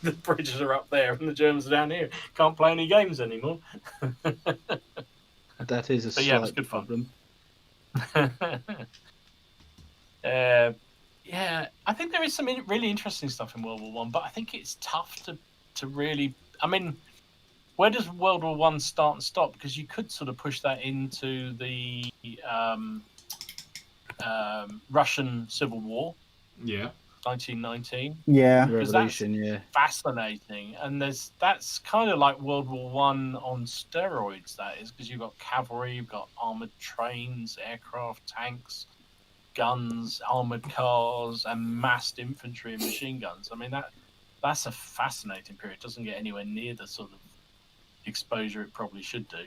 The British are up there, and the Germans are down here. Can't play any games anymore. That is a slight it was good problem. Yeah, I think there is some really interesting stuff in World War One, but I think it's tough to really. I mean, where does World War One start and stop? Because you could sort of push that into the Russian Civil War. Yeah. 1919. Yeah. Revolution. Yeah. Fascinating, and that's kind of like World War One on steroids. That is, because you've got cavalry, you've got armored trains, aircraft, tanks, guns, armored cars, and massed infantry and machine guns. I mean, that's a fascinating period. It doesn't get anywhere near the sort of exposure it probably should do.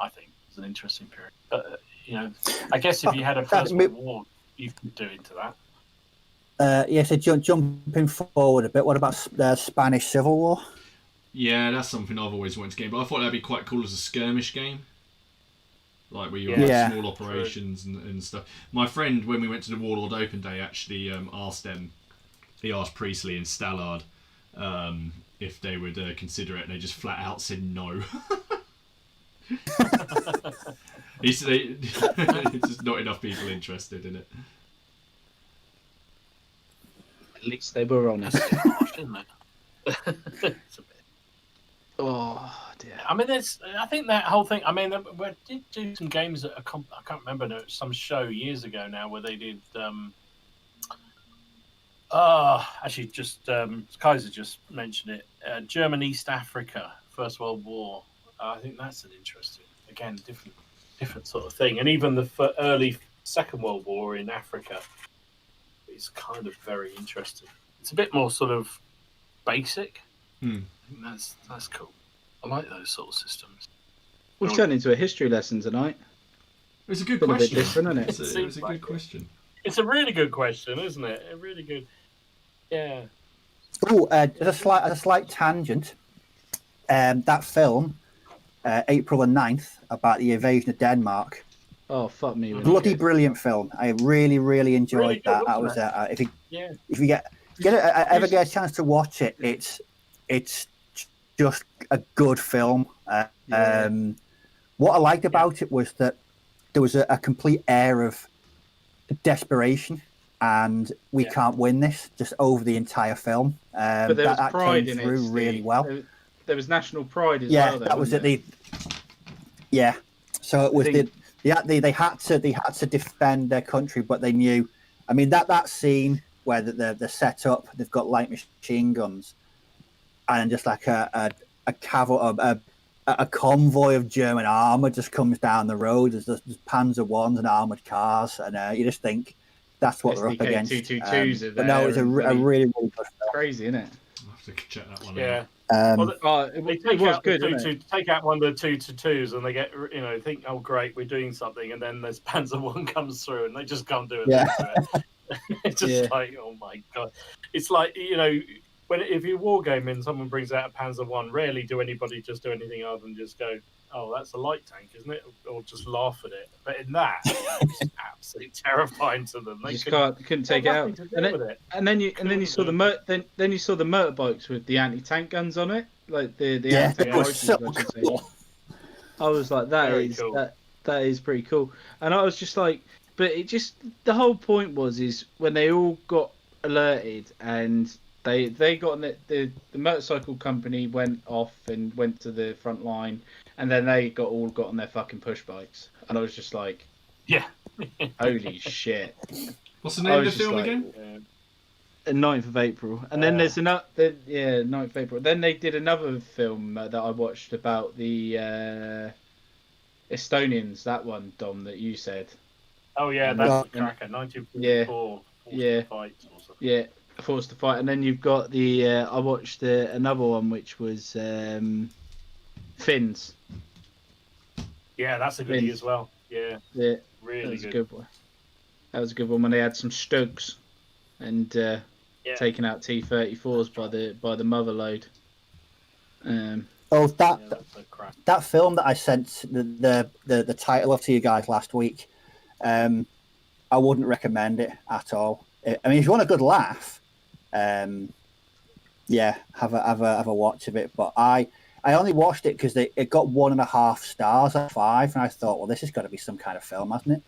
I think it's an interesting period. But I guess if you had a First World War, you could do into that. So jumping forward a bit, what about the Spanish Civil War? Yeah, that's something I've always wanted to game, but I thought that'd be quite cool as a skirmish game. Like where you have small operations and stuff. My friend, when we went to the Warlord Open Day, actually asked Priestley and Stallard if they would consider it, and they just flat out said no. He said it's just not enough people interested in it. At least they were honest. Harsh, isn't it? Oh dear. I mean, I think that whole thing. I mean, we did do some games at I can't remember. There was some show years ago now where they did. Actually, just Kaiser just mentioned it. German East Africa, First World War. I think that's an interesting, again, different sort of thing. And even the early Second World War in Africa is kind of very interesting. It's a bit more sort of basic. I think that's cool. I like those sort of systems. We've turned into a history lesson tonight. It's a good Been question. A bit different, isn't it? It was a good question. It's a really good question, isn't it? A really good. Yeah. Oh, as a slight tangent, that film, April the 9th, about the invasion of Denmark. Oh, fuck me. Bloody brilliant film. I really, really enjoyed that. That was if you ever get a chance to watch it, it's just a good film. What I liked about it was that there was a complete air of desperation and we can't win this just over the entire film. But there was pride in it really well. There was national pride as well. Yeah, that was it. So it was they had to defend their country, but they knew. I mean that scene where they're set up, they've got light machine guns, and just like a convoy of German armor just comes down the road. There's Panzer ones and armored cars, and you just think that's what they're up against. 222s but no, it's a really, really good film. Crazy, isn't it? I'll have to check that one out. It was good. Take out one of the 222s, and they get think, oh great, we're doing something, and then there's Panzer one comes through, and they just can't do it. Yeah. It's just like, oh my god, it's like if you're wargaming, someone brings out a Panzer one. Rarely do anybody just do anything other than just go, "Oh, that's a light tank, isn't it?" Or just laugh at it. But in that, it's absolutely terrifying to them. They couldn't take it out. And then you saw the motorbikes with the anti-tank guns on it, like the that was so cool. I was like, that is pretty cool. And I was just like, but the whole point is when they all got alerted and they got the motorcycle company went off and went to the front line, and then they all got on their fucking push bikes, and I was just like, yeah, holy shit. What's the name of the film again? 9th of April, and then there's 9th of April. Then they did another film that I watched about the Estonians. That one, Dom, that you said. Oh yeah, that's the cracker. 1944. Forced to Fight. And then you've got the I watched another one which was Finns. Yeah, that's a good one as well. Yeah, really good one. That was a good one when they had some Stugs and taking out T-34s by the mother load. That film that I sent the title of to you guys last week, I wouldn't recommend it at all. I mean, if you want a good laugh, have a watch of it. But I only watched it because it got 1.5 stars out of 5, and I thought, well, this has got to be some kind of film, hasn't it?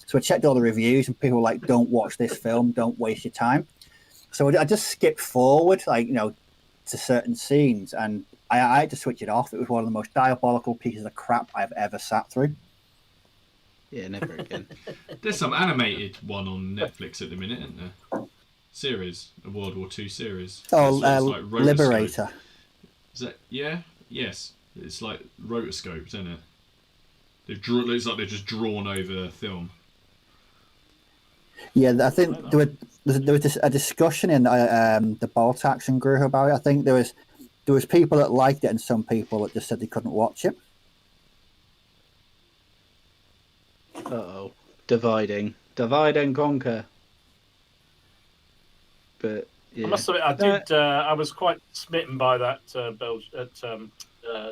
So I checked all the reviews, and people were like, "Don't watch this film. Don't waste your time." So I just skipped forward, to certain scenes, and I had to switch it off. It was one of the most diabolical pieces of crap I've ever sat through. Yeah, never again. There's some animated one on Netflix at the minute, isn't there? Series, a World War II series. Oh, Liberator. Is that? Yeah. Yes. It's like rotoscoped, isn't it? Looks like they've just drawn over film. Yeah, I think there was a discussion in the Baltaxan group about it. I think there was people that liked it and some people that just said they couldn't watch it. Uh-oh. Divide and conquer. But yeah. I must admit, I did. I was quite smitten by that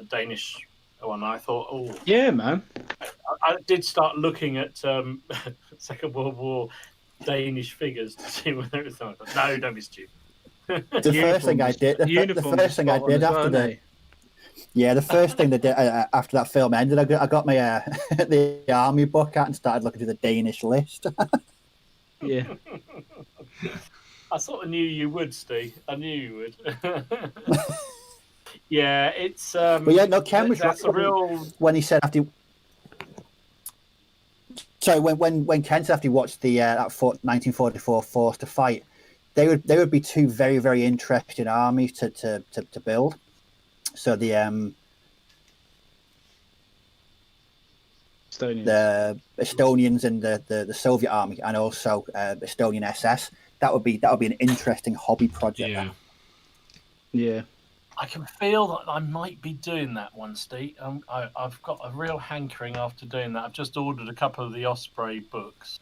Danish one. I thought, oh, yeah, man. I did start looking at Second World War Danish figures to see whether it was something. No, don't be stupid. The first thing I did after that film ended, I got my the army book out and started looking through the Danish list. Yeah. I sort of knew you would, Steve. I knew you would. Yeah, it's. But yeah, no, Ken was that's right a real. when he said after. So when Ken said after he watched the that 1944 Forced to Fight, they would be two very, very interesting armies to build. So the Estonians and the Soviet army, and also Estonian SS. That would be an interesting hobby project. Yeah. Yeah. I can feel that I might be doing that one, Steve. I've got a real hankering after doing that. I've just ordered a couple of the Osprey books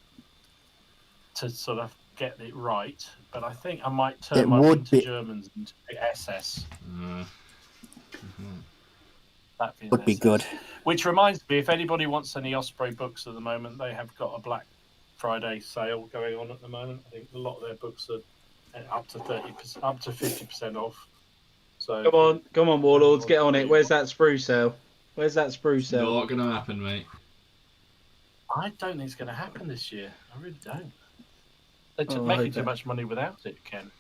to sort of get it right, but I think I might turn my Winter Germans into the SS. That would be good. Which reminds me, if anybody wants any Osprey books at the moment, they have got a Black Friday sale going on at the moment. I think a lot of their books are up to 30%, up to 50% off. So come on, Warlords, get on it. Where's that sprue sale? Not gonna happen, mate. I don't think it's going to happen this year. I really don't. They're making too much money without it, Ken.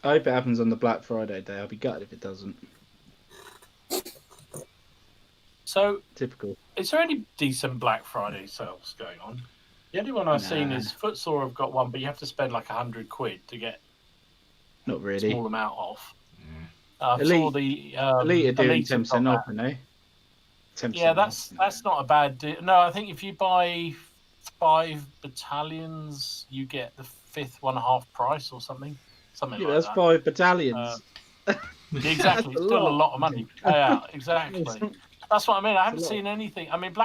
I hope it happens on the Black Friday day. I'll be gutted if it doesn't. So typical. Is there any decent Black Friday sales going on? The only one I've seen is Footsore have got one, but you have to spend like £100 to get not really a small amount off. Elite are doing 10% off, aren't they? 10% yeah, that's not a bad deal. No, I think if you buy 5 battalions, you get the 5th one half price or something. Something like that's that. 5 battalions. Exactly, it's still a lot of money to pay out. Exactly. That's what I mean. I haven't seen anything. I mean,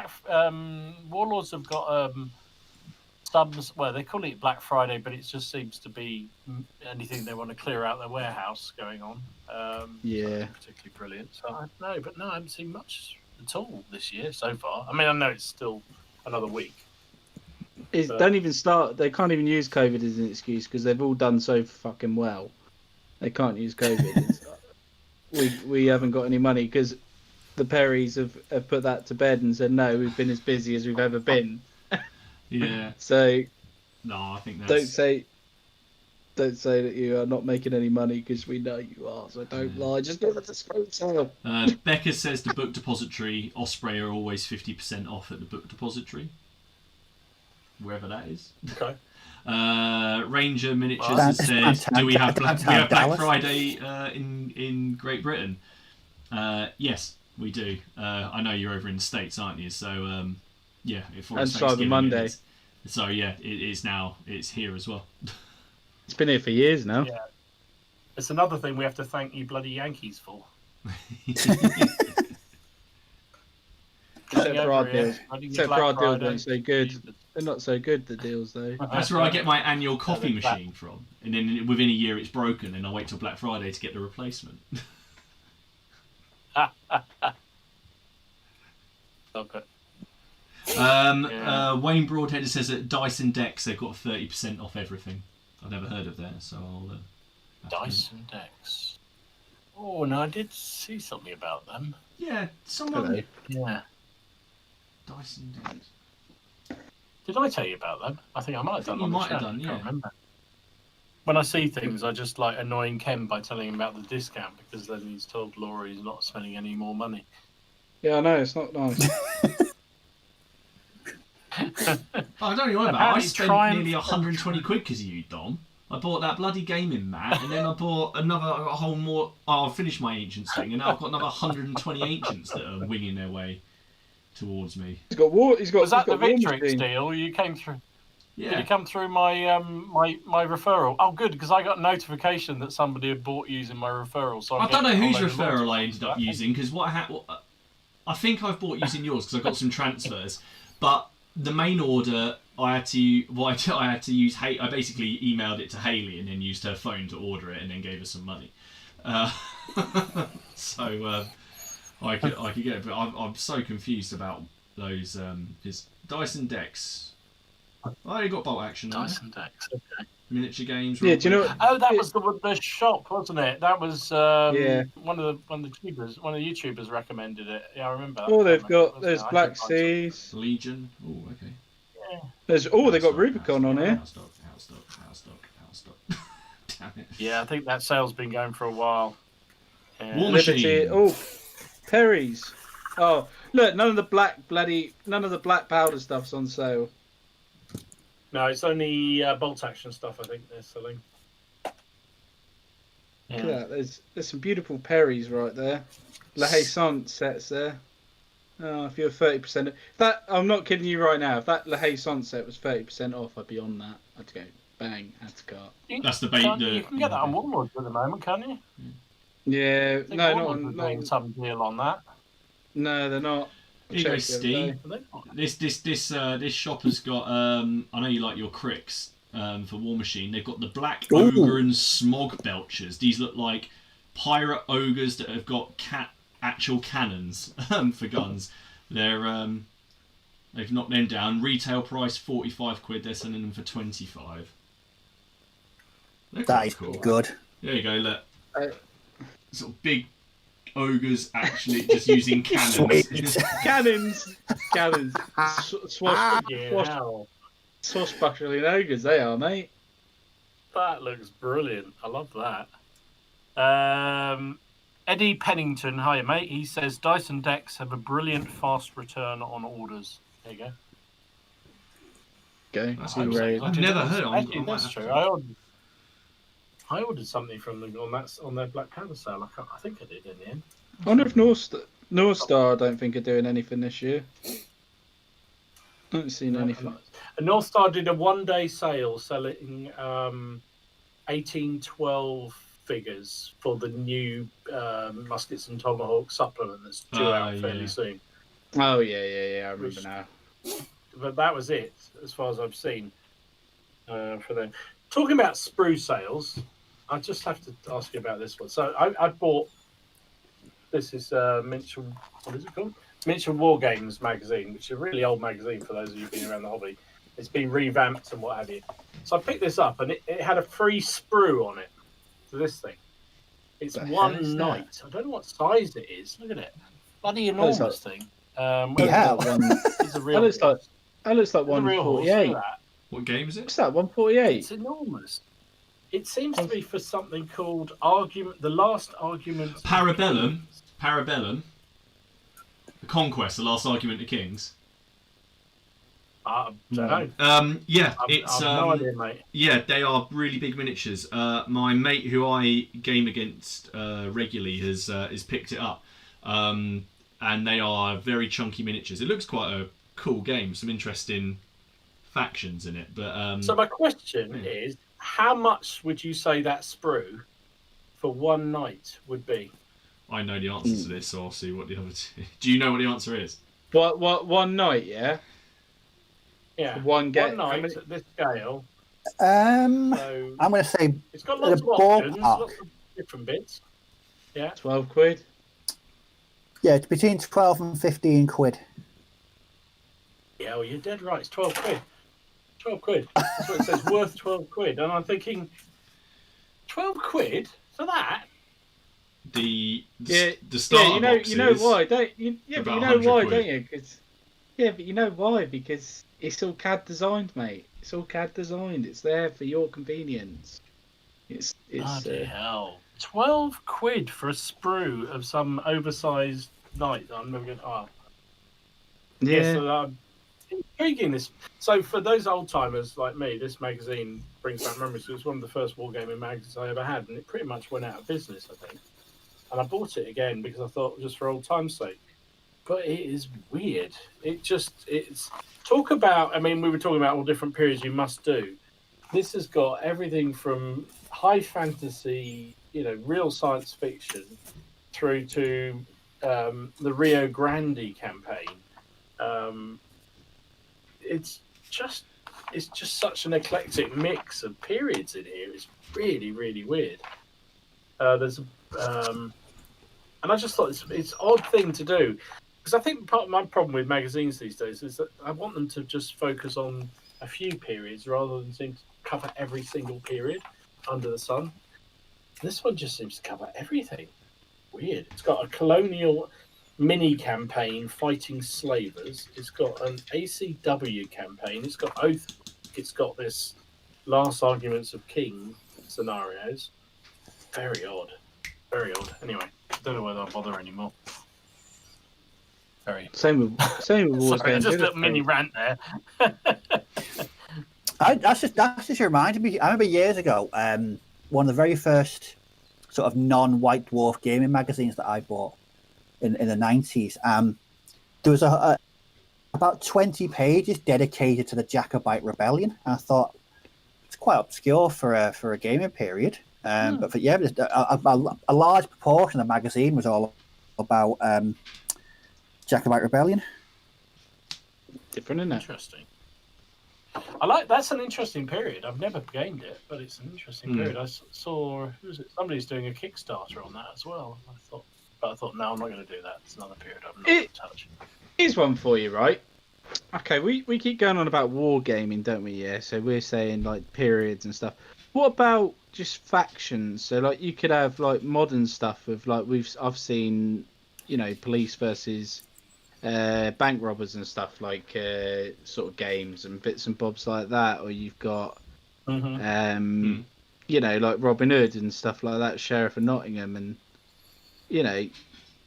Warlords have got subs. Well, they call it Black Friday, but it just seems to be anything they want to clear out their warehouse going on. Yeah, particularly brilliant. So I don't know, but no, I haven't seen much at all this year so far. I mean, I know it's still another week. Don't even start. They can't even use COVID as an excuse because they've all done so fucking well. They can't use COVID. we haven't got any money because the Perrys have put that to bed and said no, we've been as busy as we've ever been. Yeah. So no, I think that's... don't say that you are not making any money because we know you are. So don't lie. Just give us a sprue sale. Becca says the book depository Osprey are always 50% off at the book depository, wherever that is. Okay. Ranger Miniatures has said, "Do we have Black Friday in Great Britain?" Yes, we do. I know you're over in the States, aren't you? So yeah, and Cyber Monday. So yeah, it is now. It's here as well. It's been here for years now. Yeah. It's another thing we have to thank you bloody Yankees for. Except for our deals. Except for our deals weren't so good. They're not so good, the deals, though. That's where I get my annual coffee machine from. And then within a year it's broken and I wait till Black Friday to get the replacement. Okay. Wayne Broadheader says that Dyson Decks, they've got 30% off everything. I've never heard of that, so I'll... Dyson Decks. Oh, no, I did see something about them. Yeah, someone... Yeah. Dyson Decks. Did I tell you about them? I think I might have done. You might have done, I can't remember. When I see things, I just like annoying Ken by telling him about the discount because then he's told Laura he's not spending any more money. Yeah, I know, it's not nice. I don't know about. I spent nearly 120 quid because of you, Dom. I bought that bloody gaming mat, and then I bought a whole more. Oh, I finished my ancients thing, and now I've got another 120 ancients that are winging their way towards me. He's got war. Was that the Victrix deal? You came through. Yeah. Did you come through my my referral? Oh, good, because I got a notification that somebody had bought using my referral. So I don't know whose referral I ended up using because I think I've bought using yours because I got some transfers, but the main order I had to use. I basically emailed it to Hayley and then used her phone to order it and then gave her some money. So I could get it, but I'm so confused about those his Dyson Decks. I only got bolt action. Dyson Decks, okay. Miniature games. Yeah, do you know? Oh, that was the shop, wasn't it? That was yeah. One of the YouTubers recommended it. Yeah, I remember. Oh, there's Black Seas, Legion. Oh, okay. Yeah. They've got Rubicon on here. Out stock. Damn it. Yeah, I think that sale's been going for a while. War Liberty. Machine. Oh, Perry's. Oh, look, none of the black powder stuff's on sale. No, it's only bolt action stuff. I think they're selling. Look at that. There's some beautiful Perry's right there. La Haissance sets there. Oh, if you're 30%, that I'm not kidding you right now. If that La Haissance set was 30% off, I'd be on that. I'd go bang, add to cart. That's the bait. You can get that on Warlord at the moment, can't you? Yeah, I think no, Warlord are doing some deal on that. No, they're not. Here you go, Steve. Are they not? This shop has got. I know you like your cricks for War Machine. They've got the black Ooh. ogre and smog belchers. These look like pirate ogres that have got actual cannons for guns. They've knocked them down. Retail price £45. They're selling them for 25. That is cool. good. There you go. Look, sort of big ogres actually just using cannons. Sweet. Cannons. Swashbuckling ogres, they are, mate. That looks brilliant. I love that. Eddie Pennington, hiya mate. He says Dyson decks have a brilliant fast return on orders. There you go. Go. That's See awesome. raid. I've never heard of Actually, them. that's true. I ordered something from them on their Black Panther sale. I think I did in the end. I wonder if North Star I don't think are doing anything this year. I haven't seen anything. And North Star did a one-day sale selling 1812 figures for the new Muskets and Tomahawk supplement that's due out fairly soon. Oh yeah, I remember now. But that was it, as far as I've seen for them. Talking about sprue sales, I just have to ask you about this one. So I bought, this is Miniature, what is it called? Miniature War Games magazine, which is a really old magazine for those of you who've been around the hobby. It's been revamped and what have you. So I picked this up and it had a free sprue on it for this thing. It's one night. I don't know what size it is. Look at it. Bloody enormous thing. Yeah. It's a real That looks like 148. What game is it? What's that? 148. It's enormous. It seems to be for something called The Last Argument. Parabellum. The Conquest, The Last Argument of Kings. I don't know. Yeah, I've no idea, mate. Yeah, they are really big miniatures. My mate, who I game against regularly, has picked it up, and they are very chunky miniatures. It looks quite a cool game. Some interesting factions in it, but so my question is, how much would you say that sprue for one night would be? I know the answer to this, so I'll see what the other two. Do you know what the answer is? What one night? Yeah. Yeah. One night at this scale. So I'm going to say it's got lots of options, lots of different bits. Yeah. 12 quid. Yeah, it's between 12 and 15 quid. Yeah, well, you're dead right. It's 12 quid. 12 quid. That's what it says, worth 12 quid. And I'm thinking, 12 quid for that? The Yeah, starter you know why, don't you? Yeah, but you know why, quid. don't you? But you know why? Because it's all CAD designed, mate. It's all CAD designed. It's there for your convenience. It's bloody hell. 12 quid for a sprue of some oversized knight that I'm never going to... Oh. yeah. So, intriguing this. So for those old timers like me, this magazine brings back memories. It was one of the first wargaming magazines I ever had, and it pretty much went out of business, I think. And I bought it again because I thought just for old time's sake. But it is weird. It's talk about. I mean, we were talking about all different periods you must do. This has got everything from high fantasy, real science fiction, through to the Rio Grande campaign. It's just such an eclectic mix of periods in here. It's really, really weird. And I just thought it's an odd thing to do, because I think part of my problem with magazines these days is that I want them to just focus on a few periods rather than seem to cover every single period under the sun. This one just seems to cover everything. Weird. It's got a colonial mini campaign fighting slavers. It's got an ACW campaign. It's got Oath. It's got this Last Arguments of King scenarios. Very odd. Very odd. Anyway, don't know whether I bother anymore. Very. Same with Wars Sorry, Games. just a mini rant there. That's just reminded me. I remember years ago, one of the very first sort of non-White Dwarf gaming magazines that I bought in the 90s. There was about 20 pages dedicated to the Jacobite Rebellion, and I thought it's quite obscure for a gaming period. But a large proportion of the magazine was all about Jacobite Rebellion. Different, isn't it? Interesting. I like that's an interesting period. I've never gamed it, but it's an interesting period. I saw who was it? Somebody's doing a Kickstarter on that as well. I thought, no, I'm not going to do that. It's another period I'm not going to touch. Here's one for you, right? Okay, we keep going on about wargaming, don't we? Yeah. So we're saying like periods and stuff. What about just factions? So like you could have like modern stuff of like I've seen, police versus bank robbers and stuff, like sort of games and bits and bobs like that, or you've got like Robin Hood and stuff like that, Sheriff of Nottingham, and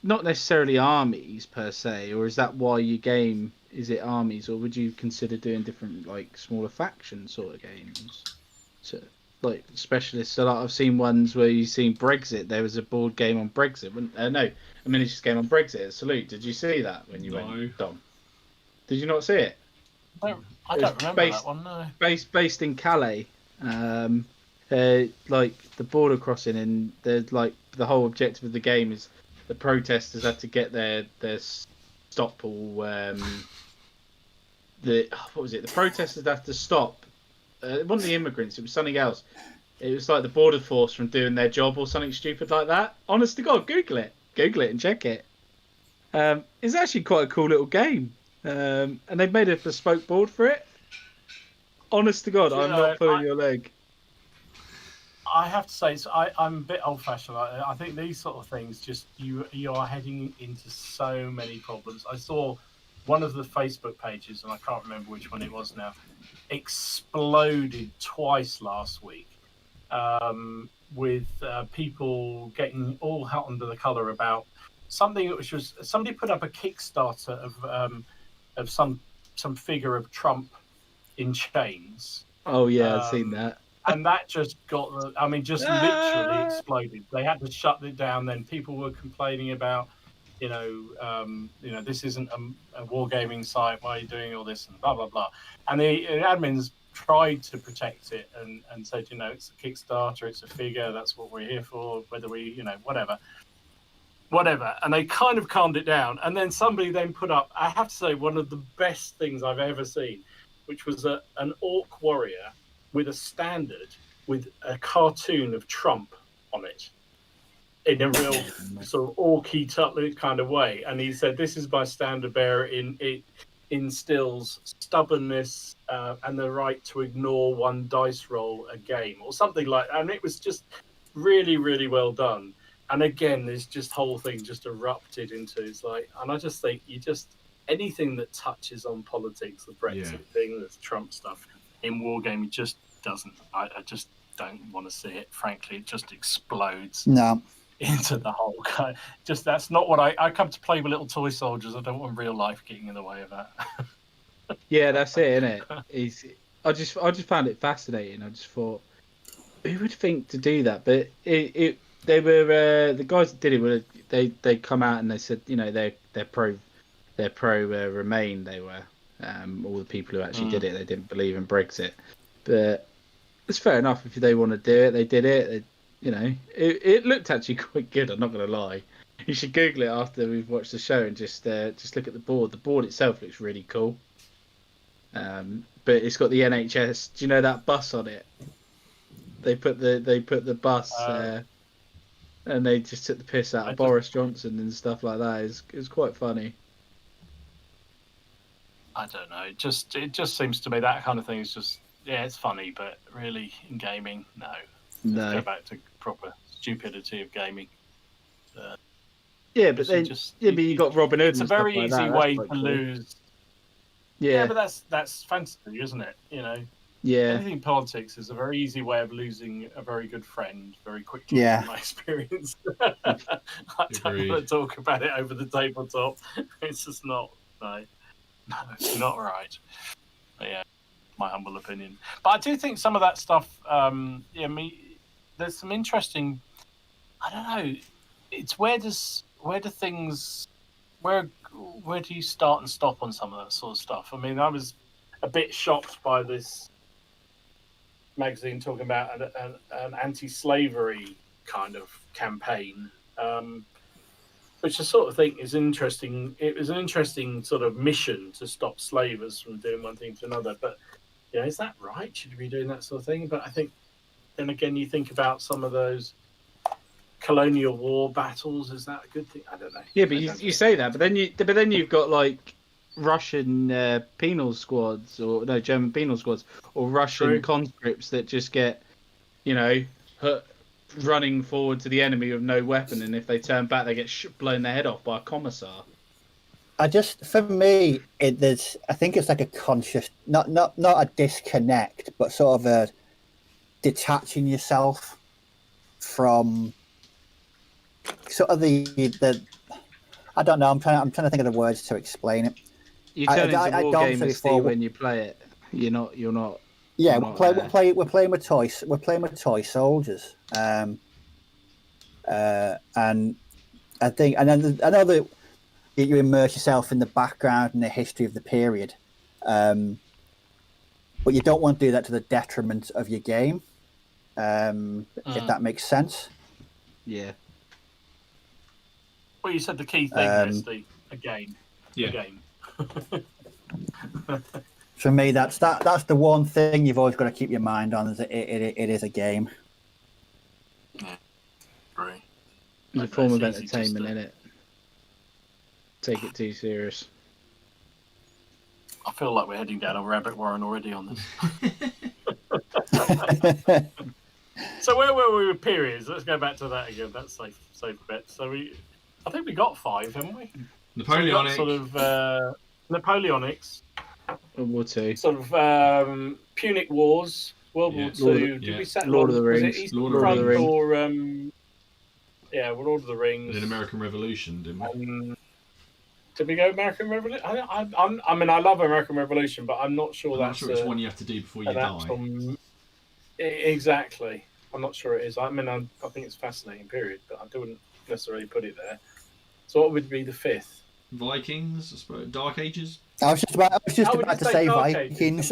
not necessarily armies per se, or is that why you game? Is it armies, or would you consider doing different like smaller faction sort of games? So like specialists. So like I've seen ones where you've seen Brexit. There was a board game on Brexit. No, a miniatures game on Brexit. Salute. Did you see that when you went, Dom? Did you not see it? I don't remember that one. No. Based in Calais, like the border crossing, and the whole objective of the game is the protesters had to get their stop all. What was it? The protesters had to stop. It wasn't the immigrants. It was something else. It was like the border force from doing their job or something stupid like that. Honest to God, Google it and check it. It's actually quite a cool little game, and they've made a bespoke board for it. Honest to God, I'm not pulling your leg. I have to say, I'm a bit old-fashioned. I think these sort of things, just you are heading into so many problems. I saw one of the Facebook pages, and I can't remember which one it was now, exploded twice last week with people getting all hot under the collar about something which was somebody put up a Kickstarter of some figure of Trump in chains. Oh yeah, I've seen that. And that just got, literally exploded. They had to shut it down. Then people were complaining about, this isn't a wargaming site. Why are you doing all this and blah blah blah? And the admins tried to protect it and said, it's a Kickstarter, it's a figure. That's what we're here for. Whether we, whatever. And they kind of calmed it down. And then somebody then put up, I have to say, one of the best things I've ever seen, which was an orc warrior with a standard with a cartoon of Trump on it in a real sort of orky kind of way. And he said, this is my standard bearer. It instills stubbornness and the right to ignore one dice roll a game or something like that. And it was just really, really well done. And again, this just whole thing just erupted into, it's like, and I just think anything that touches on politics, the Brexit thing, the Trump stuff in wargaming just doesn't. I just don't want to see it. Frankly, it just explodes into the whole. That's not what I come to play with little toy soldiers. I don't want real life getting in the way of that. Yeah, that's it, isn't it? I just found it fascinating. I just thought, who would think to do that? But they were the guys that did it were they come out and they said they're pro Remain. They were all the people who actually did it. They didn't believe in Brexit, but it's fair enough if they want to do it. They did it. It looked actually quite good. I'm not going to lie. You should Google it after we've watched the show and just look at the board. The board itself looks really cool. But it's got the NHS. Do you know that bus on it? They put the bus, and they just took the piss out of Boris Johnson and stuff like that. It was quite funny. I don't know. It just seems to me that kind of thing is just it's funny, but really in gaming, no. Let's go back to proper stupidity of gaming. But you got Robin Hood. It's a very easy way to lose. Yeah, but that's fantasy, isn't it? Yeah. anything politics is a very easy way of losing a very good friend very quickly. Yeah. In my experience, I don't want to talk about it over the tabletop. It's just not right. No, it's not right. But yeah, my humble opinion. But I do think some of that stuff. There's some interesting. I don't know. It's where do you start and stop on some of that sort of stuff? I mean, I was a bit shocked by this magazine talking about an anti-slavery kind of campaign, which I sort of think is interesting. It was an interesting sort of mission to stop slavers from doing one thing to another. But is that right? Should you be doing that sort of thing? But I think then again, you think about some of those colonial war battles. Is that a good thing? I don't know. Yeah, but you say that, but then you've got like Russian penal squads, or no, German penal squads, or Russian conscripts that just get, running forward to the enemy with no weapon, and if they turn back, they get blown their head off by a commissar. For me, I think it's like a conscious, not a disconnect, but sort of a detaching yourself from sort of the. I don't know. I'm trying to think of the words to explain it. You turn into Wargaming when you play it. You're not. Yeah, we're playing with toys. We're playing with toy soldiers. And I think, and then I know that you immerse yourself in the background and the history of the period, but you don't want to do that to the detriment of your game. If that makes sense. Yeah. Well, you said the key thing is a game. Yeah. A game. For me, that's the one thing you've always got to keep your mind on. Is it is a game. Yeah. Right. It's a form of entertainment, isn't it? Take it too serious. I feel like we're heading down a rabbit warren already on this. So where were we with periods? Let's go back to that again. That's safe bet. So I think we got 5, haven't we? Napoleonic. So sort of Napoleonics. World War II. Sort of Punic Wars. World War II. Did we set Lord of the Rings? Was it Lord of the Rings. Or Lord of the Rings. And then American Revolution, didn't we? Did we go American Revolution? I mean, I love American Revolution, but I'm not sure I'm not sure it's one you have to do before you die. Exactly. I'm not sure it is. I mean, I think it's a fascinating period, but I wouldn't necessarily put it there. So what would be the 5th? Vikings, I suppose. Dark Ages? I was just about to say Vikings.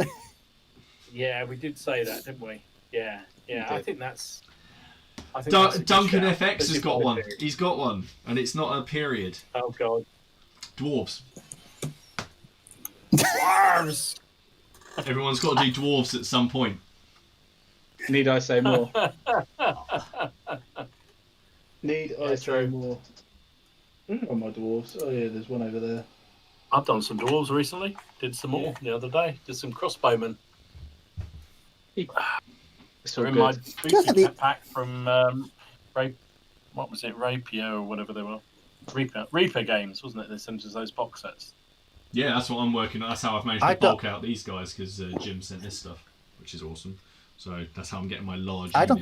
Yeah, we did say that, didn't we? Yeah. I think that's... Duncan FX has got one. Period. He's got one, and it's not a period. Oh, God. Dwarves. Dwarves! Everyone's got to do dwarves at some point. Need I say more? Need I say more? Oh, my dwarves. Oh, yeah, there's one over there. I've done some dwarves recently. Did some more the other day. Did some crossbowmen. So in my booty pack from what was it, Rapier or whatever they were. Reaper Games, wasn't it? They sent us those box sets. Yeah, that's what I'm working on. That's how I've managed to bulk out these guys, because Jim sent this stuff, which is awesome. So that's how I'm getting my large. I don't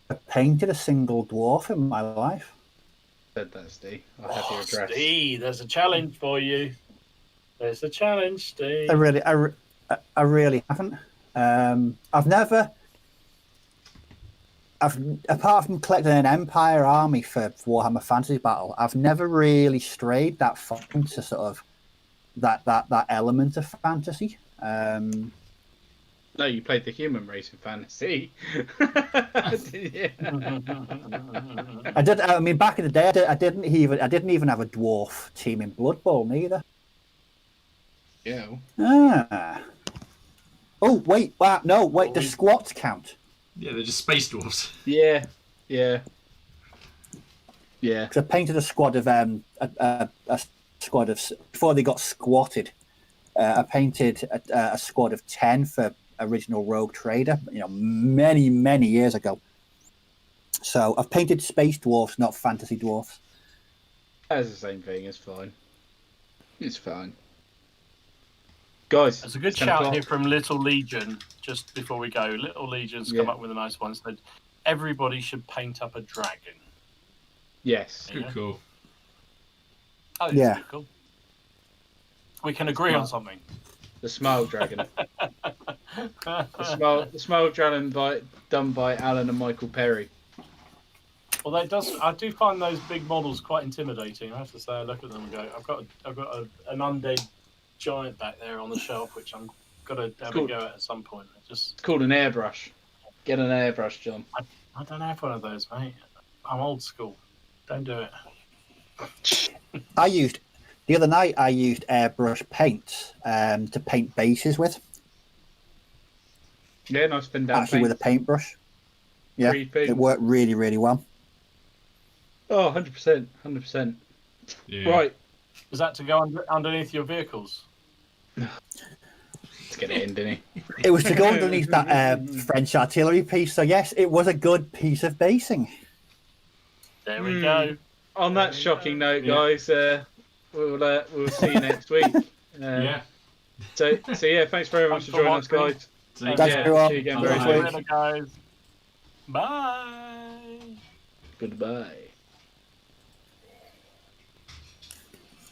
have painted a single dwarf in my life. Said that, Steve. I have your address. Steve, there's a challenge for you. There's a challenge, Steve. I really haven't. Apart from collecting an Empire army for Warhammer Fantasy Battle, I've never really strayed that far into sort of that element of fantasy. No, you played the human race in fantasy. Yeah. I did. I mean, back in the day, I didn't even have a dwarf team in Blood Bowl either. Yeah. Ah. Oh wait! Wow, no, wait. The squats count. Yeah, they're just space dwarves. Yeah. Because I painted a squad of a squad of, before they got squatted. I painted a squad of 10 for original Rogue Trader. Many years ago. So I've painted space dwarfs, not fantasy dwarfs. That's the same thing. It's fine. It's fine. Guys, There's a good it's 10 shout o'clock. here from Little Legion just before we go. Little Legion's come up with a nice one. Said everybody should paint up a dragon. Yes. Good call. Oh, Yeah. cool. We can agree on something. The Smile Dragon. the Smile Dragon done by Alan and Michael Perry. Well, I do find those big models quite intimidating. I have to say, I look at them and go, I've got an undead giant back there on the shelf, which I'm gonna have a go at some point. It's called an airbrush. Get an airbrush, John. I don't have one of those, mate. I'm old school. Don't do it. The other night I used airbrush paint to paint bases with. Yeah, nice spin down. Actually, with a paintbrush. Yeah, it worked really, really well. Oh, 100%. 100%. Yeah. Right. Is that to go underneath your vehicles? Let's get it in, didn't he? It was to go underneath that French artillery piece. So yes, it was a good piece of basing. There we go. On that shocking note, guys, we'll see you next week. Yeah. So yeah, thanks very much for joining us, guys. Take Thanks, care. everyone. See you again Bye. very soon. Guys. Bye. Goodbye.